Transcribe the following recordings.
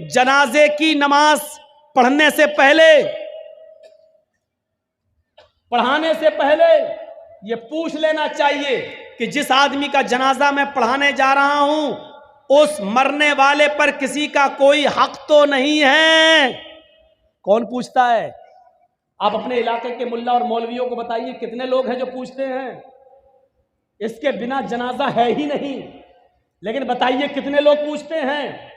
जनाजे की नमाज पढ़ने से पहले, पढ़ाने से पहले ये पूछ लेना चाहिए कि जिस आदमी का जनाजा मैं पढ़ाने जा रहा हूं उस मरने वाले पर किसी का कोई हक तो नहीं है। कौन पूछता है? आप अपने इलाके के मुल्ला और मौलवियों को बताइए कितने लोग हैं जो पूछते हैं। इसके बिना जनाजा है ही नहीं, लेकिन बताइए कितने लोग पूछते हैं।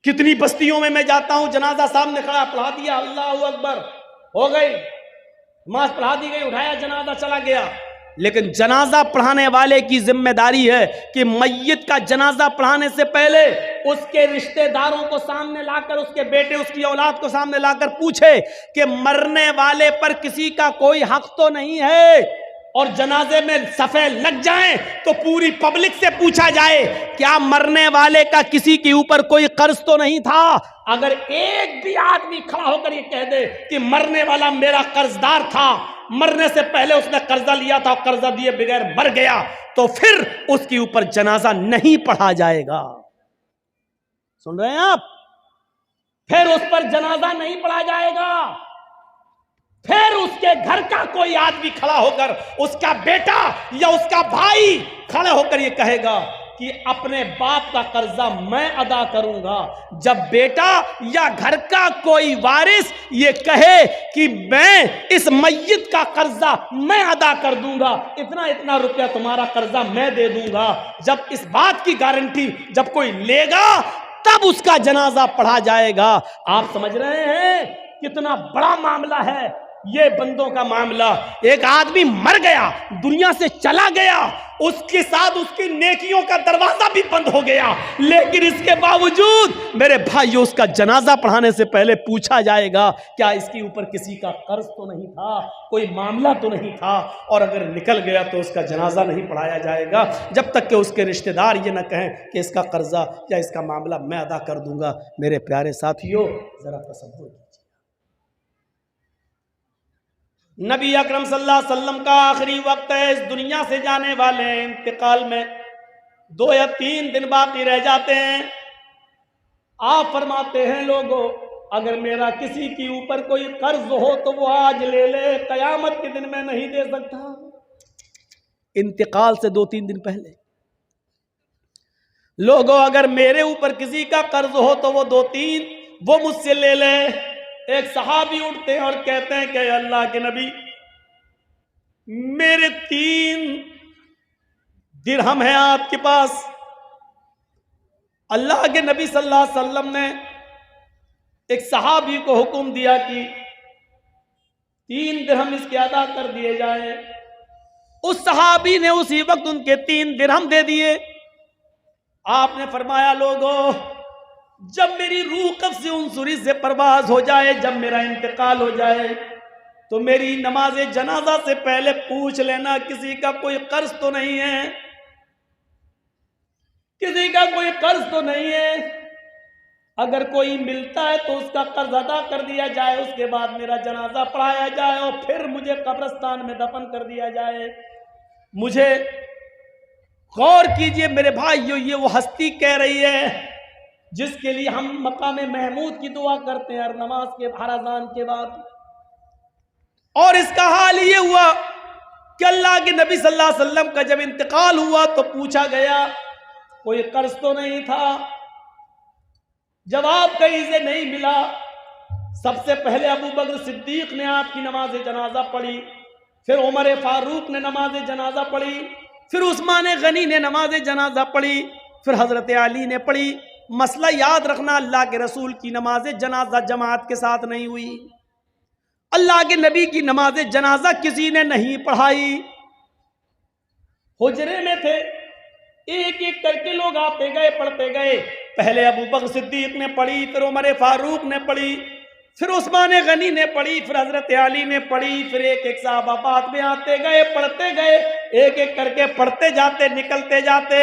कितनी बस्तियों में मैं जाता हूं, जनाजा सामने खड़ा, पढ़ा दिया, अल्लाहू अकबर, हो गई नमाज, पढ़ा दी गई, उठाया जनाजा, चला गया। लेकिन जनाजा पढ़ाने वाले की जिम्मेदारी है कि मय्यत का जनाजा पढ़ाने से पहले उसके रिश्तेदारों को सामने लाकर, उसके बेटे, उसकी औलाद को सामने लाकर पूछे कि मरने वाले पर किसी का कोई हक तो नहीं है। और जनाजे में सफे लग जाएं तो पूरी पब्लिक से पूछा जाए क्या मरने वाले का किसी के ऊपर कोई कर्ज तो नहीं था। अगर एक भी आदमी खड़ा होकर ये कह दे कि मरने वाला मेरा कर्जदार था, मरने से पहले उसने कर्जा लिया था, कर्जा दिए बगैर मर गया, तो फिर उसके ऊपर जनाजा नहीं पढ़ा जाएगा। सुन रहे हैं आप? फिर उस पर जनाजा नहीं पढ़ा जाएगा। फिर उसके घर का कोई आदमी खड़ा होकर, उसका बेटा या उसका भाई खड़ा होकर ये कहेगा कि अपने बाप का कर्जा मैं अदा करूंगा। जब बेटा या घर का कोई वारिस ये कहे कि मैं इस मय्यत का कर्जा मैं अदा कर दूंगा, इतना इतना रुपया तुम्हारा कर्जा मैं दे दूंगा, जब इस बात की गारंटी जब कोई लेगा तब उसका जनाजा पढ़ा जाएगा। आप समझ रहे हैं कितना बड़ा मामला है ये बंदों का मामला। एक आदमी मर गया, दुनिया से चला गया, उसके साथ उसकी नेकियों का दरवाजा भी बंद हो गया, लेकिन इसके बावजूद मेरे भाइयों उसका जनाजा पढ़ाने से पहले पूछा जाएगा क्या इसके ऊपर किसी का कर्ज तो नहीं था, कोई मामला तो नहीं था। और अगर निकल गया तो उसका जनाजा नहीं पढ़ाया जाएगा जब तक कि उसके रिश्तेदार ये ना कहें कि इसका कर्जा या इसका मामला मैं अदा कर दूंगा। मेरे प्यारे साथियों, जरा तसव्वुर कीजिए, नबी अकरम सल्लल्लाहु अलैहि वसल्लम का आखिरी वक्त है, इस दुनिया से जाने वाले हैं, इंतकाल में 2 या 3 दिन बाकी रह जाते हैं। आप फरमाते हैं लोगों अगर मेरा किसी के ऊपर कोई कर्ज हो तो वो आज ले ले, कयामत के दिन मैं नहीं दे सकता। इंतकाल से 2-3 दिन पहले लोगों अगर मेरे ऊपर किसी का कर्ज हो तो वो 2-3 वो मुझसे ले ले। एक सहाबी उठते हैं और कहते हैं कि अल्लाह के नबी मेरे 3 दिरहम है आपके पास। अल्लाह के नबी सल्लल्लाहु अलैहि वसल्लम ने एक सहाबी को हुक्म दिया कि 3 दिरहम इसके अदा कर दिए जाए। उस सहाबी ने उसी वक्त उनके 3 दिरहम दे दिए। आपने फरमाया लोगों जब मेरी रूह कब्ज़ उनसुरी से परवाज हो जाए, जब मेरा इंतकाल हो जाए तो मेरी नमाज जनाजा से पहले पूछ लेना किसी का कोई कर्ज तो नहीं है, किसी का कोई कर्ज तो नहीं है। अगर कोई मिलता है तो उसका कर्ज अदा कर दिया जाए, उसके बाद मेरा जनाजा पढ़ाया जाए और फिर मुझे कब्रिस्तान में दफन कर दिया जाए। मुझे गौर कीजिए मेरे भाइयों, ये वो हस्ती कह रही है जिसके लिए हम मकाम महमूद की दुआ करते हैं हर नमाज के, हर अज़ान के बाद। और इसका हाल ये हुआ कि अल्लाह के नबी सल्लल्लाहु अलैहि वसल्लम का जब इंतकाल हुआ तो पूछा गया कोई कर्ज तो नहीं था। जवाब कहीं से नहीं मिला। सबसे पहले अबू बकर सिद्दीक ने आपकी नमाज जनाजा पढ़ी, फिर उमर फारूक ने नमाज जनाजा पढ़ी, फिर उस्मान गनी ने नमाज जनाजा पढ़ी, फिर हजरत अली ने पढ़ी। मसला याद रखना, अल्लाह के रसूल की नमाज जनाजा जमात के साथ नहीं हुई, अल्लाह के नबी की नमाज जनाजा किसी ने नहीं पढ़ाई। हुजरे में थे, एक एक करके लोग आते गए, पढ़ते गए। पहले अबू बकर सिद्दीक ने पढ़ी, फिर उमर फारूक ने पढ़ी, फिर उस्मान गनी ने पढ़ी, फिर हजरत अली ने पढ़ी, फिर एक एक साहबा बाद में आते गए, पढ़ते गए, एक एक करके पढ़ते जाते, निकलते जाते।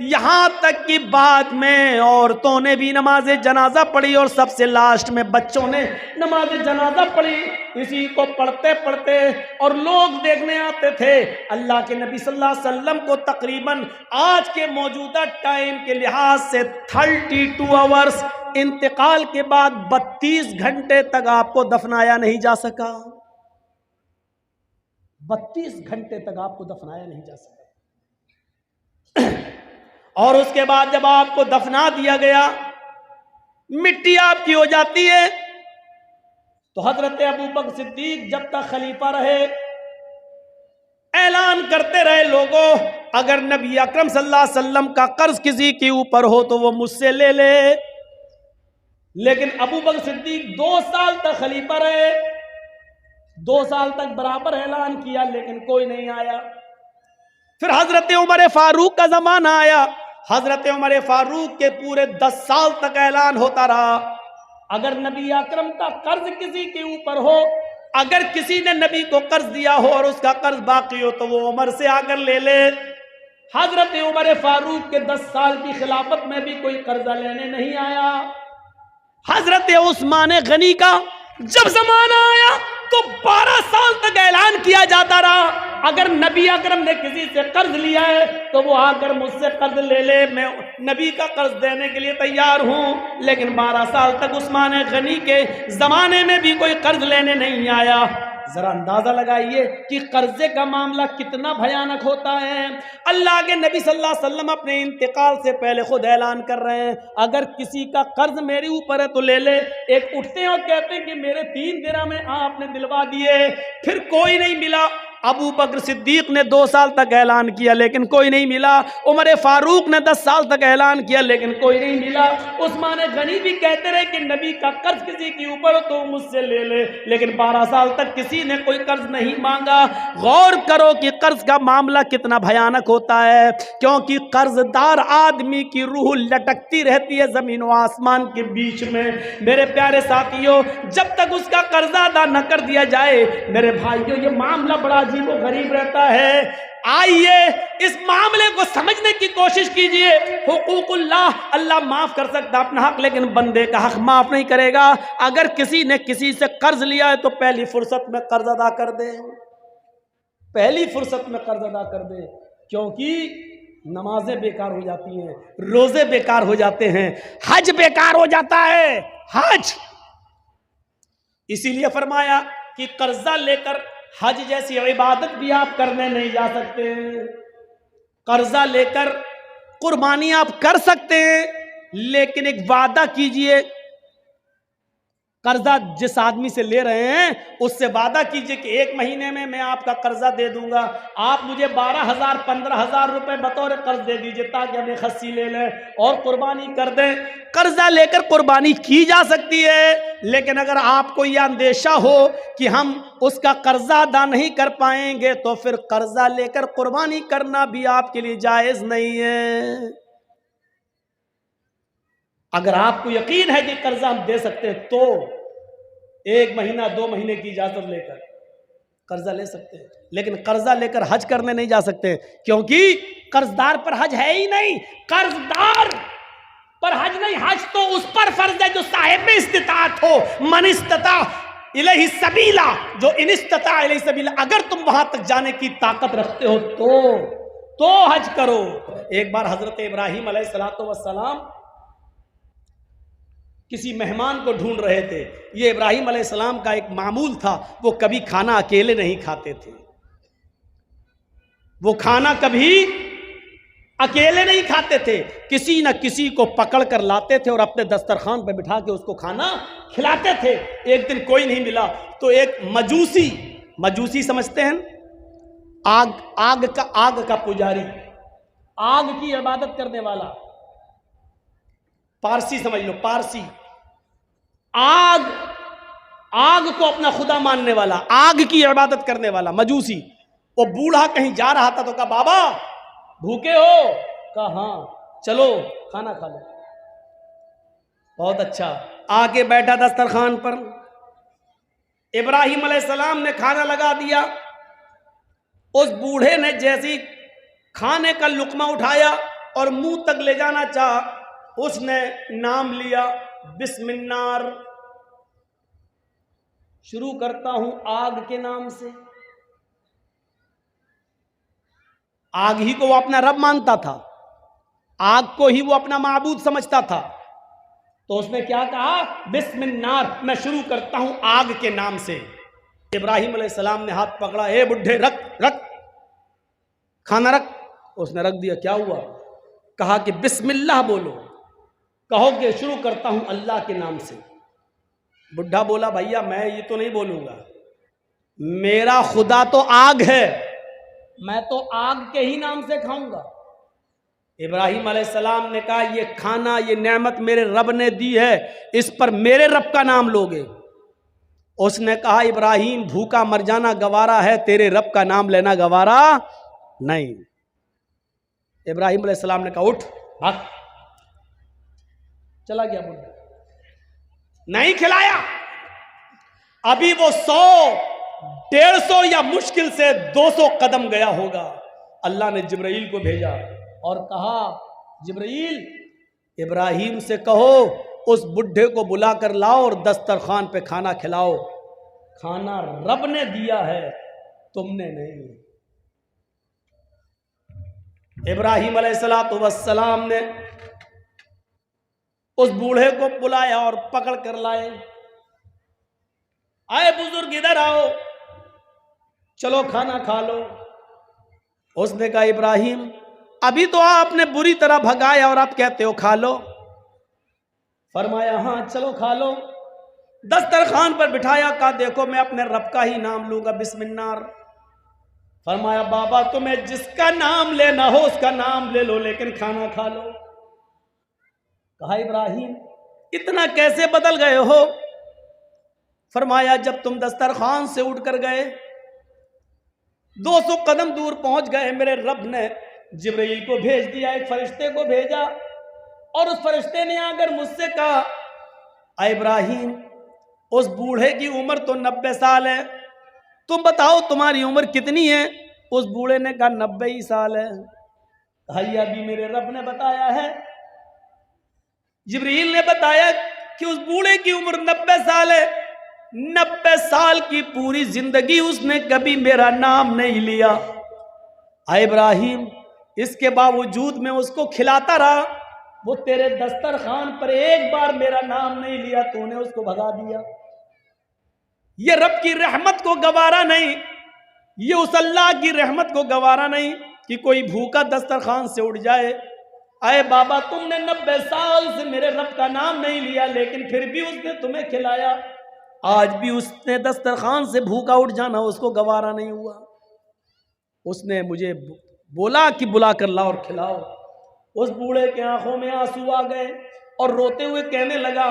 यहां तक कि बाद में औरतों ने भी नमाज जनाजा पढ़ी और सबसे लास्ट में बच्चों ने नमाज जनाजा पढ़ी। इसी को पढ़ते पढ़ते और लोग देखने आते थे। अल्लाह के नबी सल्लल्लाहु अलैहि वसल्लम को तकरीबन आज के मौजूदा टाइम के लिहाज से 32 आवर्स इंतकाल के बाद 32 घंटे तक आपको दफनाया नहीं जा सका। 32 घंटे तक आपको दफनाया नहीं जा सका। और उसके बाद जब आपको दफना दिया गया, मिट्टी आपकी हो जाती है, तो हजरत अबू बकर सिद्दीक जब तक खलीफा रहे ऐलान करते रहे, लोगों अगर नबी अकरम सल्लल्लाहु अलैहि वसल्लम का कर्ज किसी के ऊपर हो तो वो मुझसे ले ले। लेकिन अबू बकर सिद्दीक 2 साल तक खलीफा रहे, 2 साल तक बराबर ऐलान किया, लेकिन कोई नहीं आया। फिर हजरत उमर फारूक का जमाना आया। हजरत उमर फारूक के पूरे 10 साल तक ऐलान होता रहा, अगर नबी अकरम का कर्ज किसी के ऊपर हो, अगर किसी ने नबी को कर्ज दिया हो और उसका कर्ज बाकी हो तो वो उमर से आकर ले ले। हजरत उमर फारूक के 10 साल की खिलाफत में भी कोई कर्जा लेने नहीं आया। हजरत उस्मान गनी का जब जमाना आया तो 12 साल तक ऐलान किया जाता रहा, अगर नबी अकरम ने किसी से कर्ज लिया है तो वो आकर मुझसे कर्ज ले ले, मैं नबी का कर्ज देने के लिए तैयार हूं। लेकिन 12 साल तक उस्मान गनी के जमाने में भी कोई कर्ज लेने नहीं आया। जरा अंदाजा लगाइए कि कर्जे का मामला कितना भयानक होता है। अल्लाह के नबी सल्लल्लाहु अलैहि वसल्लम अपने इंतकाल से पहले खुद ऐलान कर रहे हैं, अगर किसी का कर्ज मेरे ऊपर है तो ले ले। एक उठते हैं और कहते हैं कि मेरे 3 दिरहम में आपने दिलवा दिए, फिर कोई नहीं मिला। अबू बकर सिद्दीक ने 2 साल तक ऐलान किया लेकिन कोई नहीं मिला। उमर फारूक ने 10 साल तक ऐलान किया लेकिन कोई नहीं मिला। उस्मान गनी भी कहते रहे कि नबी का कर्ज किसी के ऊपर हो तो मुझसे ले ले, लेकिन 12 साल तक किसी ने कोई कर्ज नहीं मांगा। गौर करो कि कर्ज का मामला कितना भयानक होता है, क्योंकि कर्जदार आदमी की रूह लटकती रहती है जमीन व आसमान के बीच में। मेरे प्यारे साथियों, जब तक उसका कर्जा अदा न कर दिया जाए, मेरे भाइयों, ये मामला बड़ा अजीब व गरीब रहता है। आइए इस मामले को समझने की कोशिश कीजिए। हुकूकुल्लाह, अल्लाह माफ कर सकता अपना हक, लेकिन बंदे का हक माफ नहीं करेगा। अगर किसी ने किसी से कर्ज लिया है तो पहली फुर्सत में कर्ज अदा कर दे, पहली फुर्सत में कर्ज अदा कर दे, क्योंकि नमाजें बेकार हो जाती हैं, रोजे बेकार हो जाते हैं, हज बेकार हो जाता है। हज इसीलिए फरमाया कि कर्जा लेकर हज जैसी इबादत भी आप करने नहीं जा सकते। कर्जा लेकर कुर्बानी आप कर सकते हैं, लेकिन एक वादा कीजिए, कर्जा जिस आदमी से ले रहे हैं उससे वादा कीजिए कि 1 महीने में मैं आपका कर्जा दे दूंगा, आप मुझे 12,000 15,000 रुपए बतौर कर्ज दे दीजिए ताकि हमें खस्सी ले लें और कुर्बानी कर दें। कर्जा लेकर कुर्बानी की जा सकती है, लेकिन अगर आपको यह अंदेशा हो कि हम उसका कर्जा अदा नहीं कर पाएंगे तो फिर कर्जा लेकर कुर्बानी करना भी आपके लिए जायज नहीं है। अगर आपको यकीन है कि कर्जा हम दे सकते हैं तो 1 महीना 2 महीने की इजाजत लेकर कर्जा ले सकते हैं, लेकिन कर्जा लेकर हज करने नहीं जा सकते, क्योंकि कर्जदार पर हज है ही नहीं। कर्जदार पर हज नहीं, हज तो उस पर फर्ज है जो साहिब इस्तिताअत हो। मन इस्तता इलैहि सबीला, जो इनिस्तता इलैहि सबीला, अगर तुम वहां तक जाने की ताकत रखते हो तो हज करो। एक बार हजरत इब्राहिम अलैहिस्सलातु वस्सलाम किसी मेहमान को ढूंढ रहे थे। ये इब्राहिम अलैहिस्सलाम का एक मामूल था, वो कभी खाना अकेले नहीं खाते थे, वो खाना कभी अकेले नहीं खाते थे, किसी न किसी को पकड़ कर लाते थे और अपने दस्तरखान पर बिठा के उसको खाना खिलाते थे। एक दिन कोई नहीं मिला तो एक मजूसी समझते हैं, आग का पुजारी, आग की इबादत करने वाला, पारसी समझ लो, पारसी, आग को अपना खुदा मानने वाला, आग की इबादत करने वाला मजूसी। वो बूढ़ा कहीं जा रहा था तो कहा, बाबा भूखे हो? कहा हाँ, चलो खाना खा लो। बहुत अच्छा, आके बैठा दस्तरखान पर। इब्राहिम अलैहिस्सलाम ने खाना लगा दिया। उस बूढ़े ने जैसी खाने का लुकमा उठाया, और मुंह तक ले जाना चाहा, उसने नाम लिया बिस्मिल्लाह, शुरू करता हूं आग के नाम से। आग ही को वो अपना रब मानता था, आग को ही वो अपना माबूद समझता था। तो उसने क्या कहा, बिस्मिल्लाह, मैं शुरू करता हूं आग के नाम से। इब्राहिम अलैहिस्सलाम ने हाथ पकड़ा, ए बुढ़े रख रख, खाना रख। उसने रख दिया। क्या हुआ? कहा कि बिस्मिल्लाह बोलो, कहो कि शुरू करता हूं अल्लाह के नाम से। बुढ़ा बोला, भैया मैं ये तो नहीं बोलूंगा, मेरा खुदा तो आग है, मैं तो आग के ही नाम से खाऊंगा। इब्राहिम अलैहिस्सलाम ने कहा, ये खाना, ये नेमत मेरे रब ने दी है, इस पर मेरे रब का नाम लोगे? उसने कहा, इब्राहिम भूखा मर जाना गवारा है, तेरे रब का नाम लेना गवारा नहीं। इब्राहिम अलैहिस्सलाम ने कहा, उठ भाग। चला गया बुढ़ा, नहीं खिलाया। अभी वो 100, 150 या मुश्किल से 200 कदम गया होगा। अल्लाह ने जिब्राइल को भेजा और कहा, जिब्राइल इब्राहिम से कहो उस बुढ़े को बुला कर लाओ और दस्तरखान पे खाना खिलाओ। खाना रब ने दिया है, तुमने नहीं। इब्राहिम अलैहिस्सलातु वस्सलाम ने उस बूढ़े को बुलाया और पकड़ कर लाए। आए बुजुर्ग, इधर आओ, चलो खाना खा लो। उसने कहा, इब्राहिम अभी तो आपने बुरी तरह भगाया और आप कहते हो खा लो। फरमाया, हाँ चलो खा लो। दस्तरखान पर बिठाया, कहा देखो मैं अपने रब का ही नाम लूंगा, बिस्मिल्लाह। फरमाया, बाबा तुम्हें जिसका नाम लेना हो उसका नाम ले लो, लेकिन खाना खा लो। कहा, इब्राहिम इतना कैसे बदल गए हो? फरमाया, जब तुम दस्तरखान से उठकर गए, 200 कदम दूर पहुंच गए, मेरे रब ने जिब्राइल को भेज दिया, एक फरिश्ते को भेजा, और उस फरिश्ते ने आकर मुझसे कहा, इब्राहिम उस बूढ़े की उम्र तो 90 साल है, तुम बताओ तुम्हारी उम्र कितनी है? उस बूढ़े ने कहा 90 ही साल है। भाई अभी मेरे रब ने बताया है, जिब्रील ने बताया कि उस बूढ़े की उम्र 90 साल है। 90 साल की पूरी जिंदगी उसने कभी मेरा नाम नहीं लिया। इब्राहिम इसके बावजूद मैं उसको खिलाता रहा, वो तेरे दस्तरखान पर एक बार मेरा नाम नहीं लिया, तूने उसको भगा दिया। ये रब की रहमत को गवारा नहीं, ये उस अल्लाह की रहमत को गवारा नहीं कि कोई भूखा दस्तरखान से उठ जाए। आए बाबा, तुमने 90 साल से मेरे रब का नाम नहीं लिया, लेकिन फिर भी उसने तुम्हें खिलाया। आज भी उसने दस्तरखान से भूखा उठ जाना उसको गवारा नहीं हुआ। उसने मुझे बोला कि बुला कर लाओ और खिलाओ। उस बूढ़े के आंखों में आंसू आ गए और रोते हुए कहने लगा,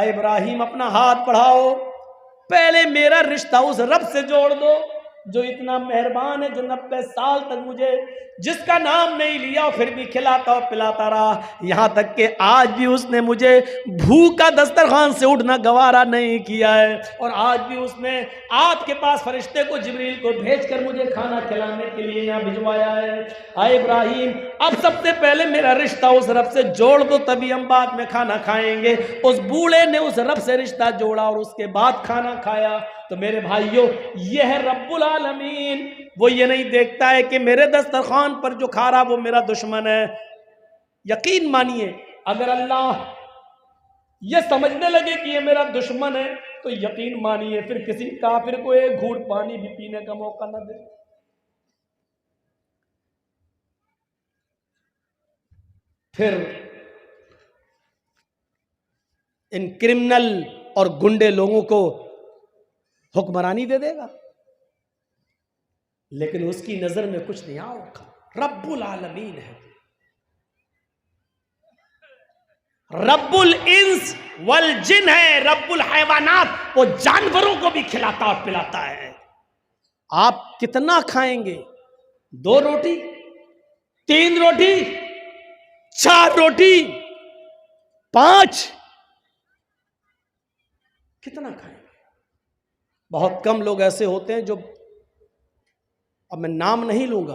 इब्राहिम अपना हाथ बढ़ाओ, पहले मेरा रिश्ता उस रब से जोड़ दो जो इतना मेहरबान है, जो 90 साल तक मुझे जिसका नाम नहीं लिया फिर भी खिलाता और पिलाता रहा। यहां तक कि आज भी उसने मुझे भूखा दस्तरखान से उठना गवारा नहीं किया है, और आज भी उसने आपके पास फरिश्ते को, जिब्रील को भेजकर मुझे खाना खिलाने के लिए यहाँ भिजवाया है। इब्राहिम अब सबसे पहले मेरा रिश्ता उस रब से जोड़ दो, तभी हम बाद में खाना खाएंगे। उस बूढ़े ने उस रब से रिश्ता जोड़ा और उसके बाद खाना खाया। तो मेरे भाइयों, यह है रब्बुल आलमीन। वो ये नहीं देखता है कि मेरे दस्तरखान पर जो खा रहा वो मेरा दुश्मन है। यकीन मानिए, अगर अल्लाह ये समझने लगे कि ये मेरा दुश्मन है, तो यकीन मानिए फिर किसी काफिर को एक घूंट पानी भी पीने का मौका न दे। फिर इन क्रिमिनल और गुंडे लोगों को हुक्मरानी दे देगा, लेकिन उसकी नजर में कुछ नहीं आओगा। रब्बुल आलमीन है, रब्बुल इंस वल जिन है, रब्बुल हैवानात, वो जानवरों को भी खिलाता और पिलाता है। आप कितना खाएंगे? 2 रोटी, 3 रोटी, 4 रोटी, 5, कितना खाएंगे? बहुत कम लोग ऐसे होते हैं जो, अब मैं नाम नहीं लूंगा,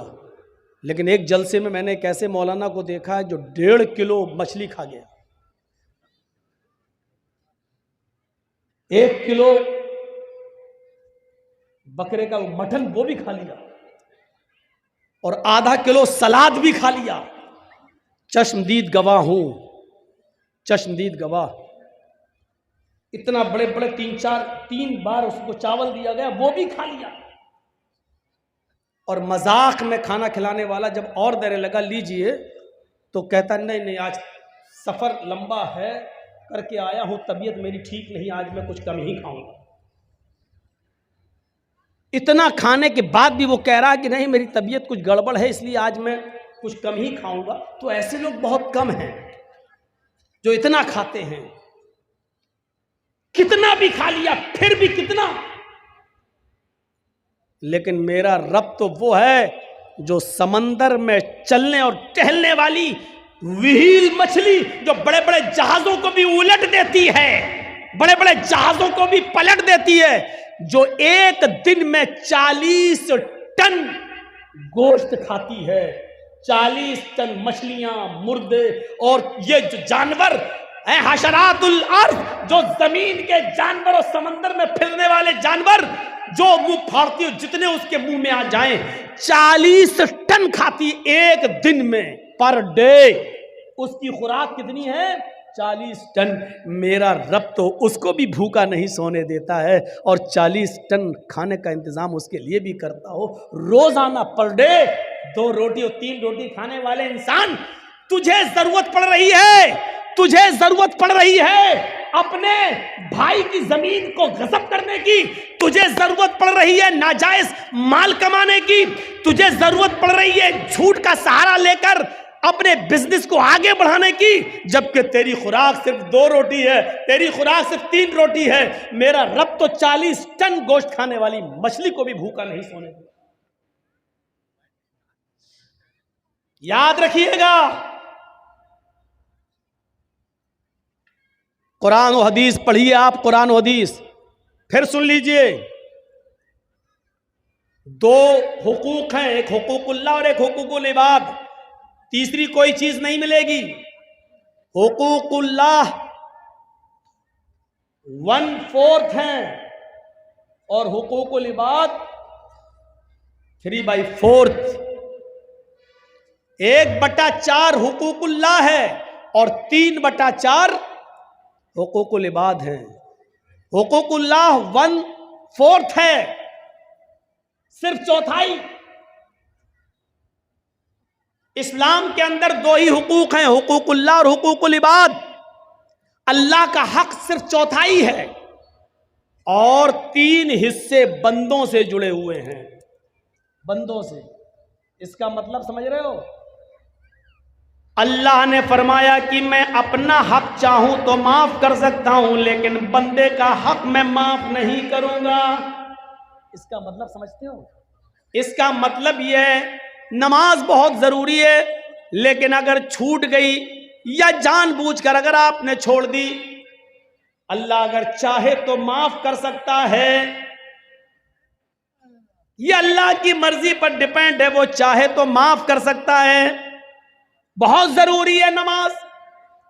लेकिन एक जलसे में मैंने एक ऐसे मौलाना को देखा है जो 1.5 किलो मछली खा गया। 1 किलो बकरे का मटन वो भी खा लिया और आधा किलो सलाद भी खा लिया। चश्मदीद गवाह हूं, चश्मदीद गवाह। इतना बड़े बड़े 3 बार उसको चावल दिया गया, वो भी खा लिया। और मजाक में खाना खिलाने वाला जब और देने लगा लीजिए, तो कहता नहीं नहीं आज सफर लंबा है करके आया हूं, तबीयत मेरी ठीक नहीं, आज मैं कुछ कम ही खाऊंगा। इतना खाने के बाद भी वो कह रहा है कि नहीं मेरी तबीयत कुछ गड़बड़ है, इसलिए आज मैं कुछ कम ही खाऊंगा। तो ऐसे लोग बहुत कम हैं जो इतना खाते हैं। कितना भी खा लिया, फिर भी कितना। लेकिन मेरा रब तो वो है जो समंदर में चलने और टहलने वाली व्हील मछली, जो बड़े बड़े जहाजों को भी उलट देती है, बड़े बड़े जहाजों को भी पलट देती है, जो एक दिन में 40 टन गोश्त खाती है। 40 टन मछलियां, मुर्दे और ये जो जानवर हैं हशरातुल अर्ज़, जो जमीन के जानवर और समंदर में फिरने वाले जानवर, जो मुंह फाड़ती हो जितने उसके मुंह में आ जाएं, 40 टन खाती एक दिन में, पर डे। उसकी खुराक कितनी है? 40 टन। मेरा रब तो उसको भी भूखा नहीं सोने देता है और 40 टन खाने का इंतजाम उसके लिए भी करता हो। रोजाना पर डे 2 रोटी और 3 रोटी खाने वाले इंसान, तुझे जरूरत पड़ रही है, तुझे जरूरत पड़ रही है अपने भाई की जमीन को गस्ब करने की, तुझे जरूरत पड़ रही है नाजायज माल कमाने की, तुझे जरूरत पड़ रही है झूठ का सहारा लेकर अपने बिजनेस को आगे बढ़ाने की, जबकि तेरी खुराक सिर्फ 2 रोटी है, तेरी खुराक सिर्फ 3 रोटी है। मेरा रब तो 40 टन गोश्त खाने वाली मछली को भी भूखा नहीं सोने देता। याद रखिएगा, कुरान और हदीस पढ़िए आप, कुरान और हदीस। फिर सुन लीजिए, 2 हुकूक हैं, एक हुकूकुल्लाह और एक हुकूकुल इबाद। तीसरी कोई चीज नहीं मिलेगी। हुकूकुल्लाह 1/4 हैं और हुकूकुल इबाद 3/4। 1/4 हुकूकुल्लाह है और 3/4 हुकूकुल इबाद है। हुकूकुल्लाह 1/4 है, सिर्फ चौथाई। इस्लाम के अंदर 2 ही हुकूक हैं, हुकूकुल्लाह और हुकूकुल इबाद। अल्लाह का हक सिर्फ चौथाई है और 3 हिस्से बंदों से जुड़े हुए हैं, बंदों से। इसका मतलब समझ रहे हो? अल्लाह ने फरमाया कि मैं अपना हक चाहूं तो माफ कर सकता हूं, लेकिन बंदे का हक मैं माफ नहीं करूंगा। इसका मतलब समझते हो? इसका मतलब यह है नमाज बहुत जरूरी है, लेकिन अगर छूट गई या जानबूझकर अगर आपने छोड़ दी, अल्लाह अगर चाहे तो माफ कर सकता है। ये अल्लाह की मर्जी पर डिपेंड है, वो चाहे तो माफ कर सकता है। बहुत जरूरी है नमाज,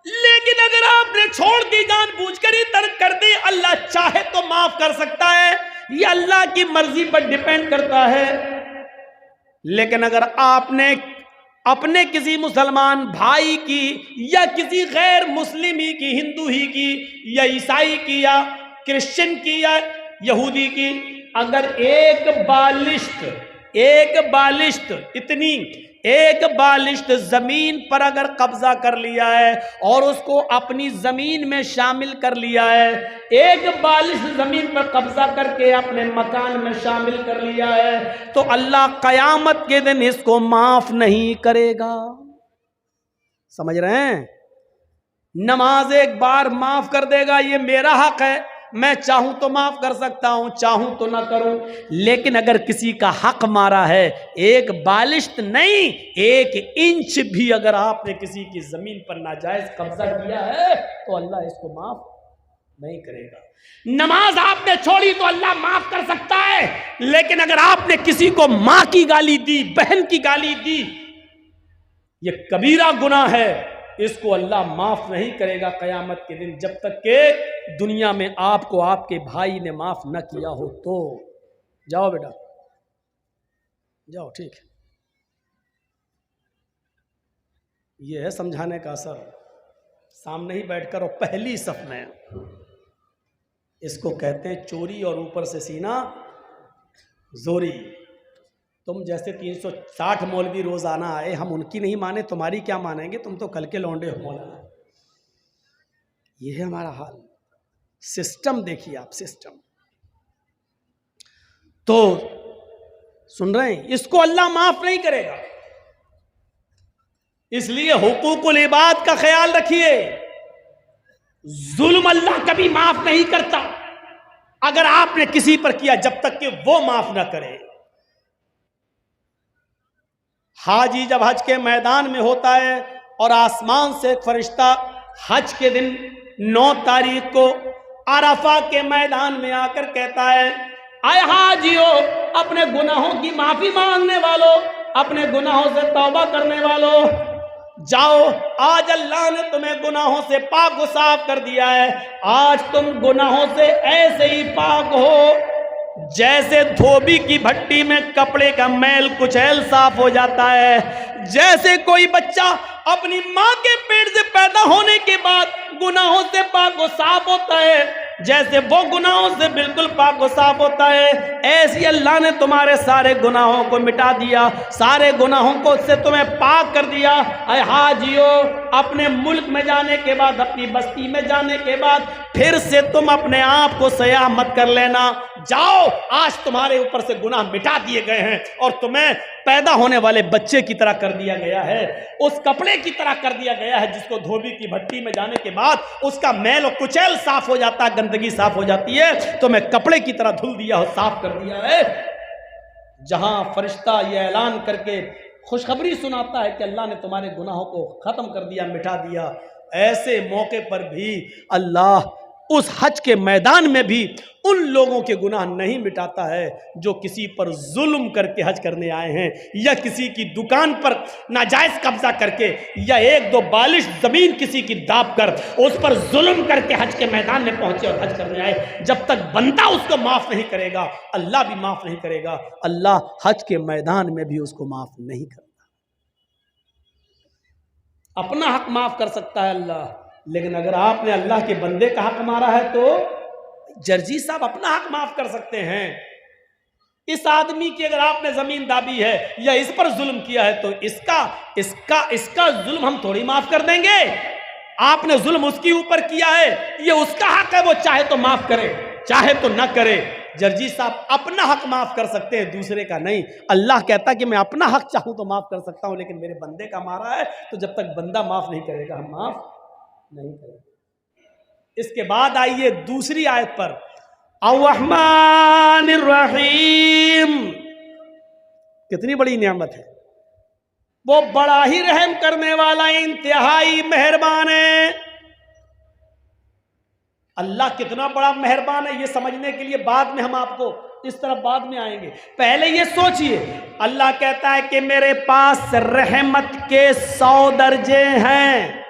लेकिन अगर आपने छोड़ दी, जानबूझकर ही तर्क कर दी, अल्लाह चाहे तो माफ कर सकता है। ये अल्लाह की मर्जी पर डिपेंड करता है। लेकिन अगर आपने अपने किसी मुसलमान भाई की या किसी गैर मुस्लिम ही की, हिंदू ही की या ईसाई की या क्रिश्चियन की या यहूदी की, अगर एक बालिश्त जमीन पर अगर कब्जा कर लिया है और उसको अपनी जमीन में शामिल कर लिया है, एक बालिश्त जमीन पर कब्जा करके अपने मकान में शामिल कर लिया है, तो अल्लाह कयामत के दिन इसको माफ नहीं करेगा। समझ रहे हैं? नमाज एक बार माफ कर देगा, ये मेरा हक है, मैं चाहूं तो माफ कर सकता हूं, चाहूं तो ना करूं। लेकिन अगर किसी का हक मारा है, एक बालिश्त नहीं, 1 इंच भी अगर आपने किसी की जमीन पर नाजायज कब्जा किया है, तो अल्लाह इसको माफ नहीं करेगा। नमाज आपने छोड़ी तो अल्लाह माफ कर सकता है, लेकिन अगर आपने किसी को माँ की गाली दी, बहन की गाली दी, ये कबीरा गुनाह है, इसको अल्लाह माफ नहीं करेगा क़यामत के दिन, जब तक के दुनिया में आपको आपके भाई ने माफ न किया हो। तो जाओ बेटा जाओ, ठीक है। ये है समझाने का असर। सामने ही बैठकर और पहली सफ में, इसको कहते हैं चोरी और ऊपर से सीना जोरी। तुम जैसे 360 मौलवी रोजाना आए, हम उनकी नहीं माने, तुम्हारी क्या मानेंगे? तुम तो कल के लौंडे हो मौलाना। ये है हमारा हाल। सिस्टम देखिए आप, सिस्टम। तो सुन रहे हैं, इसको अल्लाह माफ नहीं करेगा। इसलिए हुकूकुल इबाद का ख्याल रखिए। जुल्म अल्लाह कभी माफ नहीं करता अगर आपने किसी पर किया, जब तक कि वो माफ ना करे। हाजी जब हज के मैदान में होता है और आसमान से एक फरिश्ता हज के दिन 9 तारीख को अरफा के मैदान में आकर कहता है, आए हाजियों, अपने गुनाहों की माफी मांगने वालों, अपने गुनाहों से तौबा करने वालों, जाओ, आज अल्लाह ने तुम्हें गुनाहों से पाक व साफ कर दिया है। आज तुम गुनाहों से ऐसे ही पाक हो जैसे धोबी की भट्टी में कपड़े का मैल कुचैल साफ हो जाता है। जैसे कोई बच्चा अपनी माँ के पेट से पैदा होने के बाद गुनाहों से पाक व साफ होता है, जैसे वो गुनाहों से बिल्कुल पाक व साफ होता है, ऐसी अल्लाह ने तुम्हारे सारे गुनाहों को मिटा दिया, सारे गुनाहों को से तुम्हें पाक कर दिया। अय हाजियों, अपने मुल्क में जाने के बाद, अपनी बस्ती में जाने के बाद फिर से तुम अपने आप को सयाह मत कर लेना। जाओ, आज तुम्हारे ऊपर से गुनाह मिटा दिए गए हैं और तुम्हें पैदा होने वाले बच्चे की तरह कर दिया गया है, उस कपड़े की तरह कर दिया गया है जिसको धोबी की भट्टी में जाने के बाद उसका मैल और कुचैल साफ हो जाता है, गंदगी साफ हो जाती है, तो मैं कपड़े की तरह धुल दिया हो, साफ कर दिया है। जहां फरिश्ता ये ऐलान करके खुशखबरी सुनाता है कि अल्लाह ने तुम्हारे गुनाहों को खत्म कर दिया, मिटा दिया, ऐसे मौके पर भी अल्लाह उस हज के मैदान में भी उन लोगों के गुनाह नहीं मिटाता है जो किसी पर जुल्म करके हज करने आए हैं, या किसी की दुकान पर नाजायज कब्जा करके, या 1-2 बालिश जमीन किसी की दाब कर उस पर जुल्म करके हज के मैदान में पहुंचे और हज करने आए। जब तक बंदा उसको माफ नहीं करेगा, अल्लाह भी माफ नहीं करेगा। अल्लाह हज के मैदान में भी उसको माफ नहीं करता। अपना हक माफ कर सकता है अल्लाह, लेकिन अगर आपने अल्लाह के बंदे का हक मारा है तो जर्जी साहब अपना हक माफ कर सकते हैं। इस आदमी की अगर आपने जमीन दाबी है या इस पर जुल्म किया है तो इसका जुल्म हम थोड़ी माफ कर देंगे। आपने जुल्म उसके ऊपर किया है, ये उसका हक है, वो चाहे तो माफ करे चाहे तो ना करे। जर्जी साहब अपना हक माफ कर सकते हैं, दूसरे का नहीं। अल्लाह कहता कि मैं अपना हक चाहूं तो माफ कर सकता हूं, लेकिन मेरे बंदे का मारा है तो जब तक बंदा माफ नहीं करेगा हम माफ नहीं करेंगे। इसके बाद आइए दूसरी आयत पर, अर्रहमानिर रहीम, कितनी बड़ी नियामत है। वो बड़ा ही रहम करने वाला, इंतहाई मेहरबान है। अल्लाह कितना बड़ा मेहरबान है ये समझने के लिए बाद में हम आपको इस तरफ बाद में आएंगे। पहले ये सोचिए, अल्लाह कहता है कि मेरे पास रहमत के 100 दर्जे हैं।